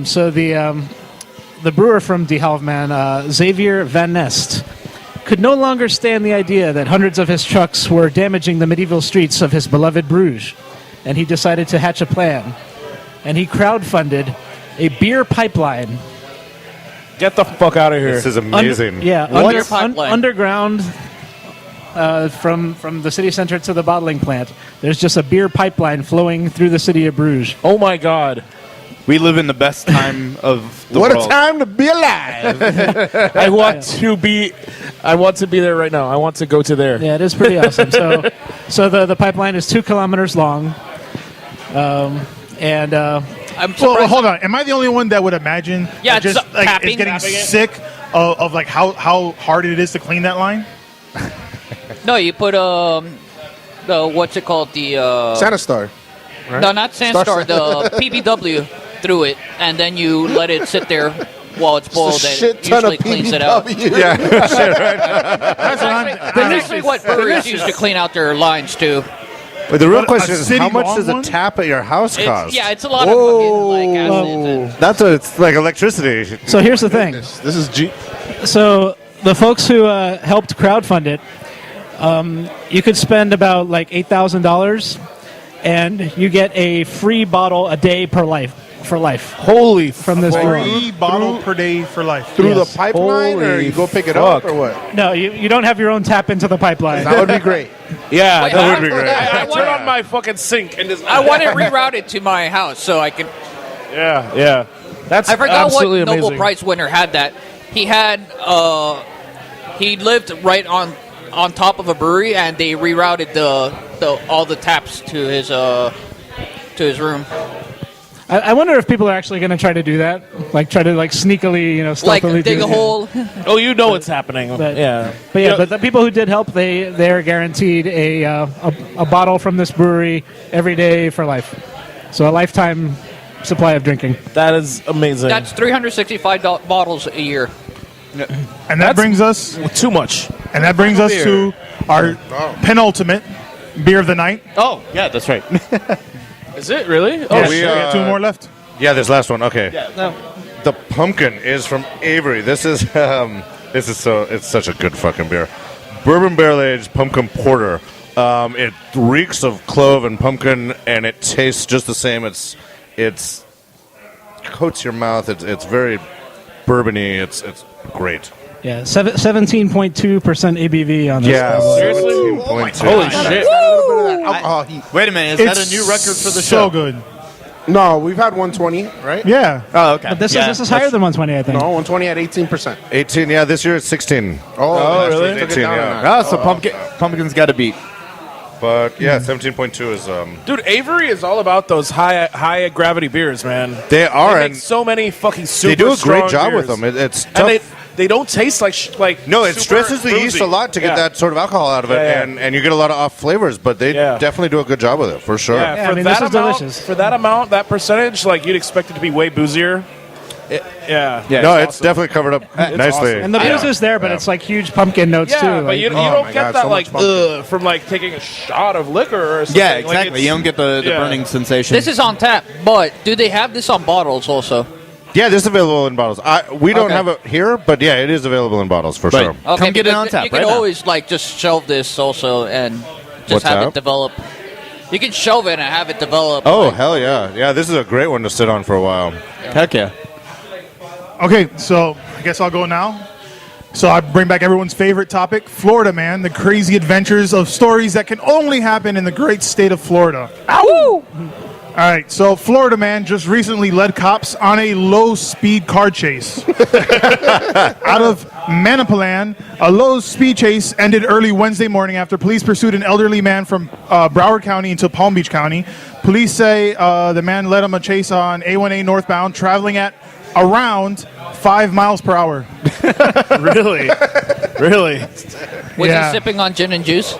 Speaker 11: So the brewer from De Halve Maan, Xavier Van Nest, could no longer stand the idea that hundreds of his trucks were damaging the medieval streets of his beloved Bruges, and he decided to hatch a plan. And he crowdfunded a beer pipeline.
Speaker 10: Get the fuck out of here.
Speaker 9: This is amazing.
Speaker 11: Underground from the city center to the bottling plant. There's just a beer pipeline flowing through the city of Bruges.
Speaker 10: Oh my god.
Speaker 12: We live in the best time of the
Speaker 7: What
Speaker 12: world.
Speaker 7: a time to be alive!
Speaker 10: I want to be there right now. I want to go to there.
Speaker 11: Yeah, it is pretty awesome. So the pipeline is 2 kilometers long.
Speaker 8: I'm
Speaker 6: Well,
Speaker 8: surprised.
Speaker 6: hold on. Am I the only one that would imagine
Speaker 8: Yeah,
Speaker 6: that
Speaker 8: it's
Speaker 6: just
Speaker 8: tapping,
Speaker 6: is getting
Speaker 8: tapping it.
Speaker 6: sick of how hard it is to clean that line?
Speaker 8: No, you put what's it called? The
Speaker 7: Sanastar. Right?
Speaker 8: no, not Sandstar. The PBW through it, and then you let it sit there while it's boiled.
Speaker 7: It's a
Speaker 8: And
Speaker 7: shit
Speaker 8: it
Speaker 7: ton
Speaker 8: usually
Speaker 7: of
Speaker 8: cleans it out.
Speaker 7: PBW.
Speaker 9: Yeah. Shit, right.
Speaker 8: That's actually what breweries use to clean out their lines too.
Speaker 9: But the real
Speaker 6: But
Speaker 9: question
Speaker 6: a
Speaker 9: is,
Speaker 6: city
Speaker 9: how much
Speaker 6: long
Speaker 9: does a
Speaker 6: one?
Speaker 9: tap at your house cost?
Speaker 8: It's a lot of fucking acids. And,
Speaker 9: That's what it's like electricity.
Speaker 11: So here's the thing.
Speaker 7: This is G.
Speaker 11: So the folks who helped crowdfund it you could spend about like $8,000, and you get a free bottle a day for life.
Speaker 10: Holy
Speaker 11: from this brewery.
Speaker 6: Free bottle per day for life.
Speaker 7: Through
Speaker 11: Yes.
Speaker 7: the pipeline, or
Speaker 10: Holy
Speaker 7: you go pick it up, or what?
Speaker 11: No, you don't have your own tap into the pipeline.
Speaker 7: That would be great.
Speaker 10: Yeah,
Speaker 8: Wait,
Speaker 10: that
Speaker 8: I-
Speaker 10: would be great.
Speaker 8: I
Speaker 10: I
Speaker 8: want-
Speaker 10: turn on my fucking sink and just.
Speaker 8: I want it rerouted to my house so I can.
Speaker 10: Yeah. That's
Speaker 8: I forgot what
Speaker 10: absolutely
Speaker 8: Nobel
Speaker 10: amazing.
Speaker 8: Prize winner had that. He had he lived right on top of a brewery, and they rerouted the all the taps to his room.
Speaker 11: I wonder if people are actually going to try to do that, like try to sneakily,
Speaker 8: Like
Speaker 11: stealthily
Speaker 8: dig
Speaker 11: do
Speaker 8: a
Speaker 11: it.
Speaker 8: hole.
Speaker 10: Oh, you know what's happening.
Speaker 11: But,
Speaker 10: Yeah.
Speaker 11: But the people who did help, they're guaranteed a bottle from this brewery every day for life. So a lifetime supply of drinking.
Speaker 10: That is amazing.
Speaker 8: That's 365 bottles a year.
Speaker 6: And that brings us
Speaker 10: too much.
Speaker 6: And that brings us to our penultimate beer of the night.
Speaker 12: Oh, yeah, that's right.
Speaker 10: Is it really?
Speaker 6: Oh, we got two more left.
Speaker 9: Yeah, there's last one. Okay.
Speaker 12: Yeah, no.
Speaker 9: The pumpkin is from Avery. This is it's such a good fucking beer. Bourbon barrel aged pumpkin porter. It reeks of clove and pumpkin, and it tastes just the same. It's coats your mouth. It's very bourbony. It's great.
Speaker 11: Yeah, 17.2% ABV on this.
Speaker 9: Yeah,
Speaker 11: bottle.
Speaker 10: Seriously?
Speaker 9: 17.2.
Speaker 10: Holy shit.
Speaker 7: Alcohol heat.
Speaker 12: Wait a minute, is that a new record for the show?
Speaker 6: So good.
Speaker 7: No, we've had 120, right?
Speaker 6: Yeah.
Speaker 12: Oh, okay.
Speaker 11: But this
Speaker 12: Yeah,
Speaker 11: is higher than 120, I think.
Speaker 7: No, 120 at 18%.
Speaker 9: 18. Yeah, this year it's 16.
Speaker 7: Oh,
Speaker 9: last
Speaker 7: really?
Speaker 9: year's
Speaker 7: Took it
Speaker 9: 18.
Speaker 7: down a
Speaker 9: Yeah,
Speaker 7: notch.
Speaker 12: Oh, so pumpkin's got to beat.
Speaker 9: but yeah, 17.2 is
Speaker 10: Dude, Avery is all about those high gravity beers, man.
Speaker 9: They are,
Speaker 10: They
Speaker 9: and
Speaker 10: make so many fucking super
Speaker 9: they do a great
Speaker 10: strong
Speaker 9: job with
Speaker 10: beers.
Speaker 9: them. It's tough.
Speaker 10: And they don't taste like
Speaker 9: No, it
Speaker 10: super
Speaker 9: stresses the yeast
Speaker 10: boozy.
Speaker 9: a lot to get
Speaker 10: Yeah.
Speaker 9: that sort of alcohol out of it,
Speaker 10: Yeah,
Speaker 9: and you get a lot of off flavors. But they definitely do a good job with it for sure.
Speaker 10: Yeah,
Speaker 11: Yeah,
Speaker 10: for
Speaker 11: I mean,
Speaker 10: that
Speaker 11: this is
Speaker 10: amount,
Speaker 11: delicious.
Speaker 10: for that amount, that percentage, like you'd expect it to be way boozier. Yeah.
Speaker 9: No, it's definitely covered up nicely.
Speaker 10: awesome.
Speaker 11: And the booze is there, but it's like huge pumpkin notes
Speaker 10: Yeah,
Speaker 11: too.
Speaker 10: but you
Speaker 7: oh
Speaker 10: don't
Speaker 7: my
Speaker 10: get
Speaker 7: God,
Speaker 10: that
Speaker 7: so
Speaker 10: like
Speaker 7: much pumpkin.
Speaker 10: from like taking a shot of liquor or something.
Speaker 12: Yeah,
Speaker 10: Like,
Speaker 12: exactly.
Speaker 10: it's-
Speaker 12: You don't get the
Speaker 10: yeah.
Speaker 12: burning sensation.
Speaker 8: This is on tap, but do they have this on bottles also?
Speaker 9: Yeah, this is available in bottles. We don't
Speaker 8: Okay.
Speaker 9: have it here, but yeah, it is available in bottles for
Speaker 12: Right.
Speaker 9: sure.
Speaker 8: Okay,
Speaker 12: Come get it
Speaker 8: because
Speaker 12: on tap
Speaker 8: You can
Speaker 12: right now.
Speaker 8: always just shelve this also and just
Speaker 9: What's
Speaker 8: have
Speaker 9: that?
Speaker 8: it develop. You can shelve it and have it develop.
Speaker 9: Oh,
Speaker 8: like-
Speaker 9: hell yeah. Yeah, this is a great one to sit on for a while.
Speaker 12: Heck yeah.
Speaker 6: Okay, so I guess I'll go now. So I bring back everyone's favorite topic, Florida Man, the crazy adventures of stories that can only happen in the great state of Florida.
Speaker 8: Ow!
Speaker 6: All right, so Florida Man just recently led cops on a low-speed car chase. Out of Manipalan, a low-speed chase ended early Wednesday morning after police pursued an elderly man from Broward County into Palm Beach County. Police say the man led him a chase on A1A northbound, traveling at around 5 miles per hour.
Speaker 10: Really? Really?
Speaker 8: Was
Speaker 6: Yeah.
Speaker 8: he sipping on gin and juice?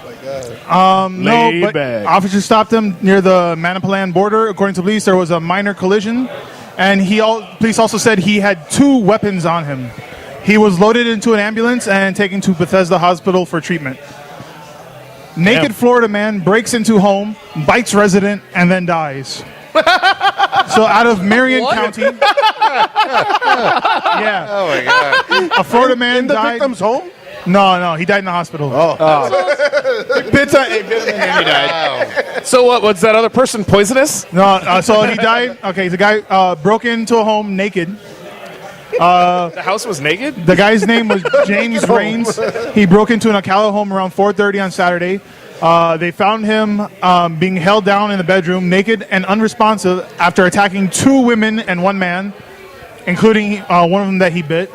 Speaker 6: No,
Speaker 10: Laid
Speaker 6: but
Speaker 10: back.
Speaker 6: officers stopped him near the Manipalan border. According to police, there was a minor collision, and police also said he had 2 weapons on him. He was loaded into an ambulance and taken to Bethesda Hospital for treatment. Naked
Speaker 10: Damn.
Speaker 6: Florida man breaks into home, bites resident, and then dies. So out of Marion
Speaker 8: What?
Speaker 6: County, yeah,
Speaker 9: Oh, my God.
Speaker 6: a Florida man
Speaker 7: In the
Speaker 6: died.
Speaker 7: victim's home?
Speaker 6: No, he died in the hospital.
Speaker 10: So what? Was that other person poisonous?
Speaker 6: No, so he died. Okay, the guy broke into a home naked.
Speaker 10: The house was naked?
Speaker 6: The guy's name was James Rains. He broke into an Ocala home around 4:30 on Saturday. They found him being held down in the bedroom, naked and unresponsive, after attacking 2 women and 1 man, including one of them that he bit.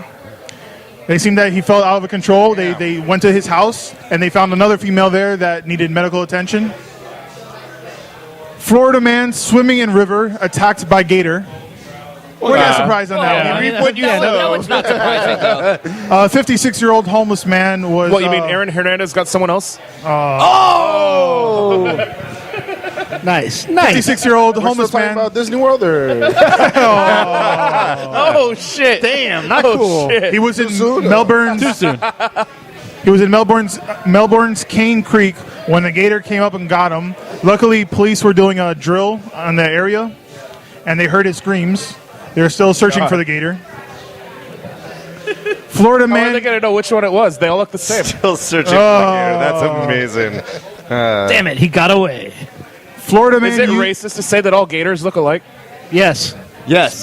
Speaker 6: They seemed that he felt out of control. They went to his house, and they found another female there that needed medical attention. Florida man swimming in river, attacked by gator. We're not surprised on that one.
Speaker 8: Reap what you sow. That one's not surprising, though.
Speaker 6: A 56-year-old homeless man was...
Speaker 10: What, you mean Aaron Hernandez got someone else?
Speaker 11: Nice.
Speaker 6: 56-year-old
Speaker 7: We're
Speaker 6: homeless
Speaker 7: still talking
Speaker 6: man...
Speaker 7: about Disney World, or
Speaker 10: Oh, shit.
Speaker 11: Damn, not
Speaker 10: Oh,
Speaker 11: cool.
Speaker 10: shit.
Speaker 6: He was in
Speaker 7: soon?
Speaker 6: Melbourne's...
Speaker 11: Too soon.
Speaker 6: He was in Melbourne's Cane Creek when the gator came up and got him. Luckily, police were doing a drill on the area, and they heard his screams. They were still searching for the gator. Florida
Speaker 10: How are they
Speaker 6: man.
Speaker 10: going to know which one it was? They all look the same.
Speaker 9: Still searching for you. That's amazing.
Speaker 11: Damn it, he got away.
Speaker 6: Florida man.
Speaker 10: Is it racist to say that all gators look alike?
Speaker 11: Yes.
Speaker 12: Yes.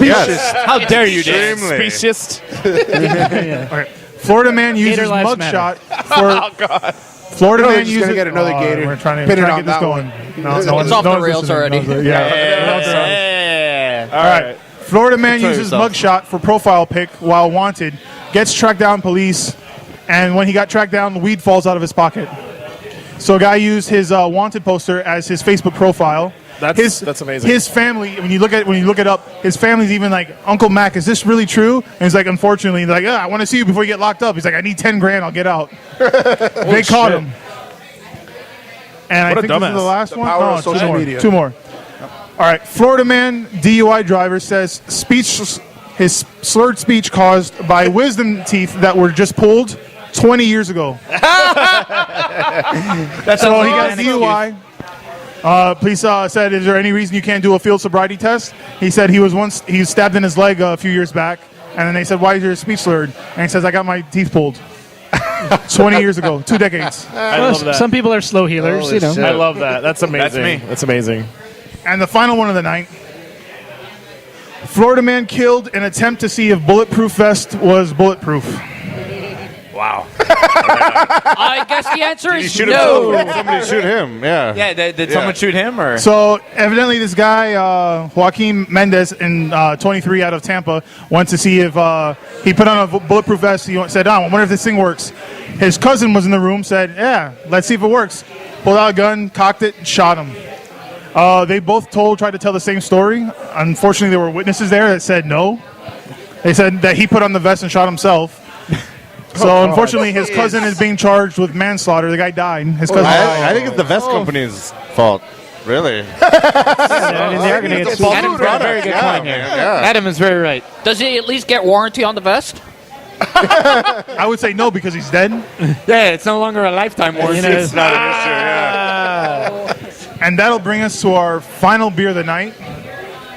Speaker 12: How dare you, Dan?
Speaker 9: Extremely.
Speaker 10: Speciest.
Speaker 6: Okay. Florida man uses
Speaker 11: Gator lives matter.
Speaker 6: mugshot for.
Speaker 10: Oh, God.
Speaker 6: Florida
Speaker 7: No,
Speaker 6: man
Speaker 7: we're just
Speaker 6: uses.
Speaker 7: gonna get another gator.
Speaker 6: We're trying to
Speaker 7: Pin it
Speaker 6: get
Speaker 7: on
Speaker 6: this
Speaker 7: that
Speaker 6: going. No,
Speaker 8: It's
Speaker 6: no one's-
Speaker 8: off
Speaker 6: no
Speaker 8: the
Speaker 6: one's
Speaker 8: rails
Speaker 6: listening.
Speaker 8: already.
Speaker 6: Yeah.
Speaker 12: Yeah.
Speaker 6: All right. Florida man
Speaker 12: Control
Speaker 6: uses
Speaker 12: yourself.
Speaker 6: mugshot for profile pic while wanted, gets tracked down police, and when he got tracked down, weed falls out of his pocket. So a guy used his wanted poster as his Facebook profile.
Speaker 10: That's amazing.
Speaker 6: His family, when you look it up, his family's even like, Uncle Mac, is this really true? And he's like, unfortunately, they're like, I want to see you before you get locked up. He's like, I need 10 grand, I'll get out. They caught him. And I
Speaker 10: What a
Speaker 6: think this is
Speaker 10: dumbass.
Speaker 6: the last
Speaker 7: The
Speaker 6: one.
Speaker 7: power of
Speaker 6: two
Speaker 7: social
Speaker 6: more.
Speaker 7: media.
Speaker 6: Two more. All right, Florida man DUI driver says his slurred speech caused by wisdom teeth that were just pulled 20 years ago. So he got a DUI. Police said, "Is there any reason you can't do a field sobriety test?" He said he was stabbed in his leg a few years back, and then they said, "Why is your speech slurred?" And he says, "I got my teeth pulled 20 years ago, 2 decades."
Speaker 10: I love that.
Speaker 11: Some people are slow healers,
Speaker 7: Holy
Speaker 11: you know.
Speaker 7: shit.
Speaker 10: I love that. That's amazing.
Speaker 12: me.
Speaker 10: That's amazing.
Speaker 6: And the final one of the night. Florida man killed in attempt to see if bulletproof vest was bulletproof.
Speaker 10: Wow.
Speaker 8: I guess the answer is no.
Speaker 9: Somebody shoot him. Yeah.
Speaker 12: Yeah, did someone shoot him or?
Speaker 6: So evidently this guy, Joaquin Mendez, in 23 out of Tampa, went to see if he put on a bulletproof vest. He said, I wonder if this thing works. His cousin was in the room, said, yeah, let's see if it works. Pulled out a gun, cocked it, shot him. They both tried to tell the same story. Unfortunately, there were witnesses there that said no. They said that he put on the vest and shot himself. So unfortunately, his cousin is being charged with manslaughter. The guy died. His cousin died.
Speaker 9: I think it's the vest company's fault. Really?
Speaker 8: Adam's got a very good point here. Adam is very right. Does he at least get warranty on the vest?
Speaker 6: I would say no because he's dead.
Speaker 8: Yeah, it's no longer a lifetime warranty.
Speaker 9: It's not an issue, yeah.
Speaker 6: And that'll bring us to our final beer of the night,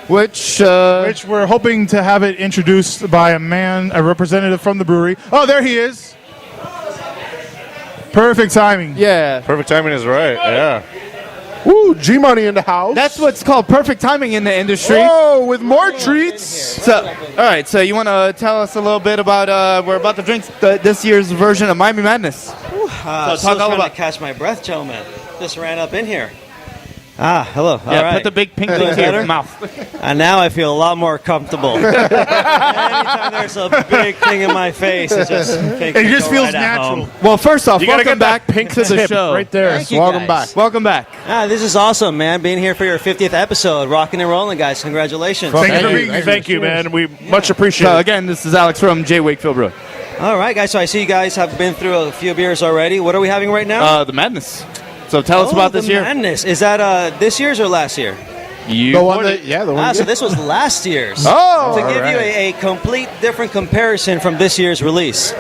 Speaker 12: Which
Speaker 6: we're hoping to have it introduced by a representative from the brewery. Oh, there he is. Perfect timing.
Speaker 12: yeah.
Speaker 9: Perfect timing is right. Yeah.
Speaker 7: Woo, G-Money in the house.
Speaker 12: That's what's called perfect timing in the industry.
Speaker 7: Whoa, with more treats.
Speaker 12: So, all right. So you want to tell us a little bit about? We're about to drink this year's version of Miami Madness.
Speaker 13: Still
Speaker 12: talk all
Speaker 13: trying
Speaker 12: about-
Speaker 13: to catch my breath, gentlemen. Just ran up in here. Hello.
Speaker 12: Yeah,
Speaker 13: All right.
Speaker 12: put the big pink thing to
Speaker 13: Better?
Speaker 12: your mouth.
Speaker 13: And now I feel a lot more comfortable. Anytime there's a big thing in my face, it just
Speaker 6: feels natural.
Speaker 12: Well, first off,
Speaker 10: You gotta
Speaker 12: welcome
Speaker 10: get that
Speaker 12: back
Speaker 10: pink
Speaker 12: to the
Speaker 10: tip
Speaker 12: show.
Speaker 10: right there.
Speaker 13: Thank you,
Speaker 7: Welcome
Speaker 13: guys.
Speaker 7: back.
Speaker 12: Welcome back.
Speaker 13: This is awesome, man. Being here for your 50th episode. Rocking and rolling, guys. Congratulations.
Speaker 6: Thank you for being here.
Speaker 10: Thank you, man. We much appreciate
Speaker 12: So
Speaker 10: it.
Speaker 12: again, this is Alex from J Wakefield Brewing.
Speaker 13: All right, guys. So I see you guys have been through a few beers already. What are we having right now?
Speaker 12: The Madness. So tell us about this
Speaker 13: the
Speaker 12: year.
Speaker 13: Madness. Is that this year's or last year?
Speaker 7: The one the one.
Speaker 13: So this was last year's.
Speaker 7: Oh,
Speaker 13: To give
Speaker 7: all
Speaker 13: you
Speaker 7: right.
Speaker 13: a complete different comparison from this year's release.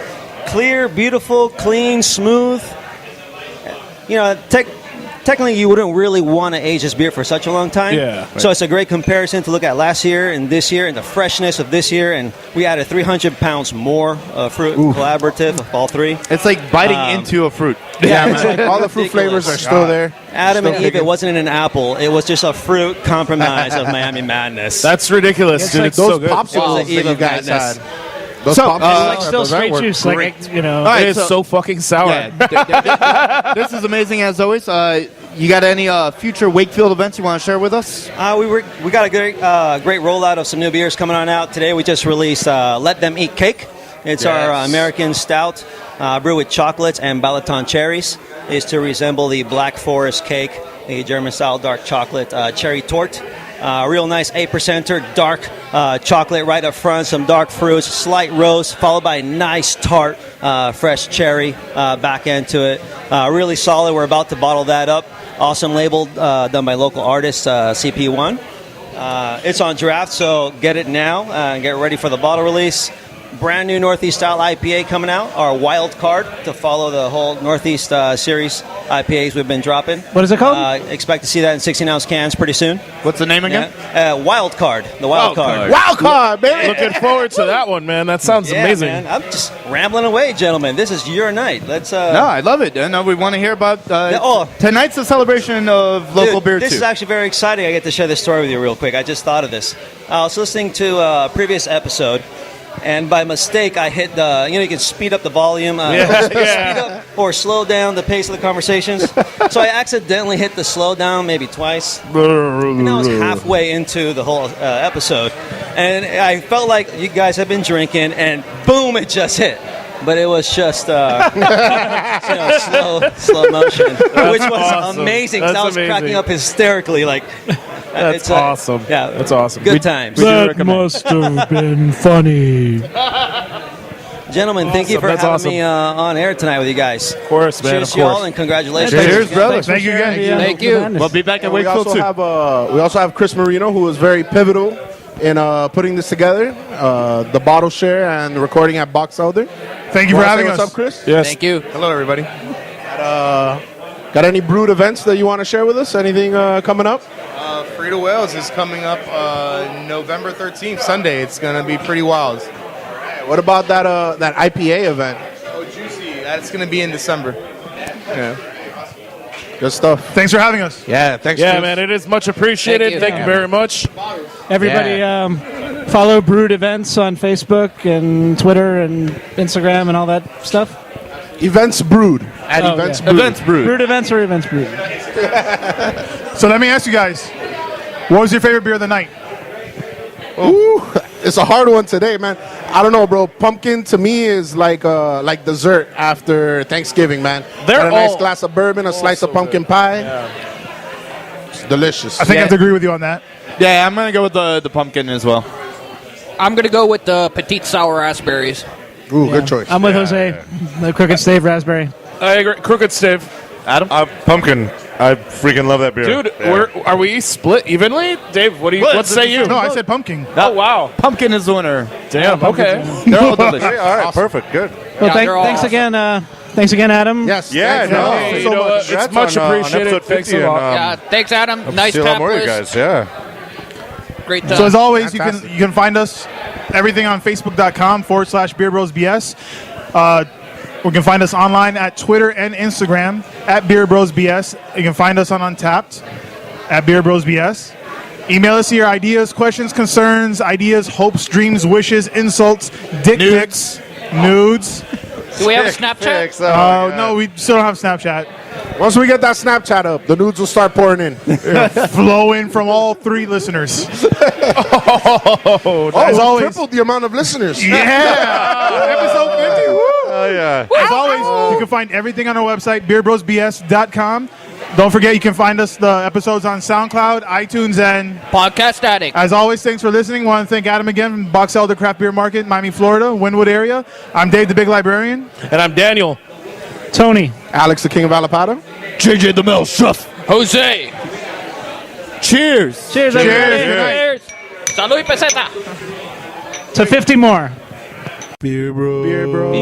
Speaker 13: Clear, beautiful, clean, smooth. You know, technically you wouldn't really want to age this beer for such a long time.
Speaker 10: Yeah.
Speaker 13: So it's a great comparison to look at last year and this year and the freshness of this year. And we added 300 pounds more fruit collaborative of all three.
Speaker 12: It's like biting into a fruit.
Speaker 7: Yeah, it's like all the fruit flavors are still there.
Speaker 13: Adam
Speaker 7: Still
Speaker 13: and Eve,
Speaker 7: kicking.
Speaker 13: it wasn't in an apple. It was just a fruit compromise of Miami Madness.
Speaker 10: That's ridiculous,
Speaker 7: It's
Speaker 10: dude.
Speaker 7: like
Speaker 10: it's
Speaker 7: those
Speaker 10: so good.
Speaker 7: popsicles
Speaker 13: Eve
Speaker 7: that you
Speaker 13: of
Speaker 7: guys
Speaker 13: Madness.
Speaker 7: had. Those
Speaker 12: So,
Speaker 7: popsicles,
Speaker 11: Like still
Speaker 7: those
Speaker 11: straight
Speaker 7: were
Speaker 11: juice,
Speaker 7: great.
Speaker 11: like, you know.
Speaker 12: All right,
Speaker 10: It is so fucking sour.
Speaker 12: Yeah, this is amazing as always. You got any future Wakefield events you want to share with us?
Speaker 13: We got a great rollout of some new beers coming on out today. We just released Let Them Eat Cake. It's our American stout brewed with chocolates and Balaton cherries. Is to resemble the Black Forest cake, the German-style dark chocolate cherry torte. Real nice 8%er dark chocolate right up front, some dark fruits, slight roast, followed by a nice tart fresh cherry back into it. Really solid. We're about to bottle that up. Awesome label done by local artist CP1. It's on draft, so get it now and get ready for the bottle release. brand new Northeast style IPA coming out, our wild card to follow the whole Northeast series IPAs we've been dropping.
Speaker 11: What is it called?
Speaker 13: Expect to see that in 16-ounce cans pretty soon.
Speaker 12: What's the name again?
Speaker 13: Wild Card. The Wild Card.
Speaker 7: Wild card, baby.
Speaker 10: Looking forward to that one, man. That sounds amazing.
Speaker 13: Man. I'm just rambling away, gentlemen. This is your night. Let's.
Speaker 12: No, I love it. No, we want to hear about tonight's a celebration of local beer
Speaker 13: This
Speaker 12: too.
Speaker 13: is actually very exciting. I get to share this story with you real quick. I just thought of this. I was listening to a previous episode, and by mistake, I hit the. You can speed up the volume, speed up or slow down the pace of the conversations. So I accidentally hit the slow down maybe twice, and I was halfway into the whole episode, and I felt like you guys have been drinking, and boom, it just hit. But it was just slow motion, which was
Speaker 10: awesome.
Speaker 13: amazing.
Speaker 10: That's
Speaker 13: I was cracking up hysterically, like.
Speaker 10: That's awesome.
Speaker 13: Yeah,
Speaker 10: that's awesome.
Speaker 13: Good times.
Speaker 11: That must have been funny.
Speaker 13: Gentlemen, thank you for having me on air tonight with you guys.
Speaker 10: Of course, man.
Speaker 13: Cheers
Speaker 10: of
Speaker 13: to you
Speaker 10: course.
Speaker 13: all, and congratulations.
Speaker 10: Cheers, brother.
Speaker 6: Thank you again.
Speaker 8: Thank you.
Speaker 12: We'll be back at
Speaker 7: We
Speaker 12: Wakefield
Speaker 7: also
Speaker 12: too.
Speaker 7: have we also have Chris Marino, who was very pivotal in putting this together, the bottle share and the recording at Boxelder.
Speaker 6: Thank you for having
Speaker 7: What's
Speaker 6: us.
Speaker 7: up, Chris?
Speaker 10: Yes.
Speaker 8: Thank you.
Speaker 9: Hello, everybody.
Speaker 7: Got any brewed events that you want to share with us? Anything coming up?
Speaker 9: Frida Wales is coming up November 13th, Sunday. It's going to be pretty wild.
Speaker 7: What about that IPA event?
Speaker 9: Oh, Juicy. That's going to be in December.
Speaker 7: Yeah. Good stuff.
Speaker 6: Thanks for having us.
Speaker 9: Yeah, thanks.
Speaker 10: Yeah, man. It is much appreciated. Thank you very much.
Speaker 11: Everybody follow Brewed Events on Facebook and Twitter and Instagram and all that stuff.
Speaker 7: Events Brewed. At Events Brewed.
Speaker 12: Events Brewed.
Speaker 11: Brewed Events or Events Brewed?
Speaker 6: So let me ask you guys, what was your favorite beer of the night?
Speaker 7: Ooh, it's a hard one today, man. I don't know, bro. Pumpkin to me is like dessert after Thanksgiving, man.
Speaker 10: They're
Speaker 7: Got a nice
Speaker 10: all
Speaker 7: glass of bourbon, a slice of pumpkin pie. It's delicious.
Speaker 6: I think I have to agree with you on that.
Speaker 12: Yeah, I'm gonna go with the pumpkin as well.
Speaker 8: I'm going to go with the Petite Sour Raspberries.
Speaker 7: Ooh, good choice.
Speaker 11: I'm with Jose. The Crooked Stave Raspberry.
Speaker 10: I agree. Crooked Stave.
Speaker 12: Adam?
Speaker 9: Pumpkin. I freaking love that beer.
Speaker 10: Dude, are we split evenly? Dave, what say you?
Speaker 6: No, I said pumpkin.
Speaker 10: Oh, wow.
Speaker 12: Pumpkin is the winner.
Speaker 10: Damn, okay.
Speaker 12: They're all delicious.
Speaker 9: All right, perfect, good.
Speaker 11: Well,
Speaker 8: they're all
Speaker 11: thanks
Speaker 8: awesome.
Speaker 11: Thanks again, Adam.
Speaker 7: Yes.
Speaker 9: Yeah,
Speaker 7: thanks,
Speaker 9: no,
Speaker 7: man.
Speaker 10: Hey,
Speaker 9: so
Speaker 10: you know
Speaker 9: much.
Speaker 10: what? It's much appreciated.
Speaker 9: On episode
Speaker 10: Thanks
Speaker 9: 50
Speaker 10: a lot.
Speaker 8: Yeah, thanks, Adam. Nice
Speaker 9: see a lot more of you
Speaker 8: tap
Speaker 9: guys, yeah.
Speaker 8: Great time.
Speaker 6: So as always, you
Speaker 7: Fantastic.
Speaker 6: can find us everything on Facebook.com/BeerBrosBS. You can find us online at Twitter and Instagram at BeerBrosBS. You can find us on Untapped at BeerBrosBS. Email us your ideas, questions, concerns, ideas, hopes, dreams, wishes, insults, dick pics, nudes.
Speaker 8: Do we have a Snapchat?
Speaker 6: No, we still don't have Snapchat.
Speaker 7: Once we get that Snapchat up, the nudes will start pouring in.
Speaker 6: Flowing from all three listeners.
Speaker 7: Oh,
Speaker 6: as always,
Speaker 7: tripled the amount of listeners.
Speaker 6: Yeah. Episode 50. Woo.
Speaker 9: Oh, yeah.
Speaker 6: As always, you can find everything on our website, beerbrosbs.com. Don't forget, you can find us the episodes on SoundCloud, iTunes, and
Speaker 8: Podcast Addict.
Speaker 6: as always, thanks for listening. Want to thank Adam again from Boxelder CraftBeer Market, Miami, Florida, Wynwood area. I'm Dave, the Big Librarian.
Speaker 10: And I'm Daniel.
Speaker 11: Tony.
Speaker 7: Alex, the King of Alapata.
Speaker 12: JJ the Mel Chef.
Speaker 8: Jose.
Speaker 12: Cheers.
Speaker 11: Cheers, everybody.
Speaker 8: Cheers. Salud y peseta.
Speaker 11: To 50 more.
Speaker 7: Beer Bros.
Speaker 11: Beer Bros.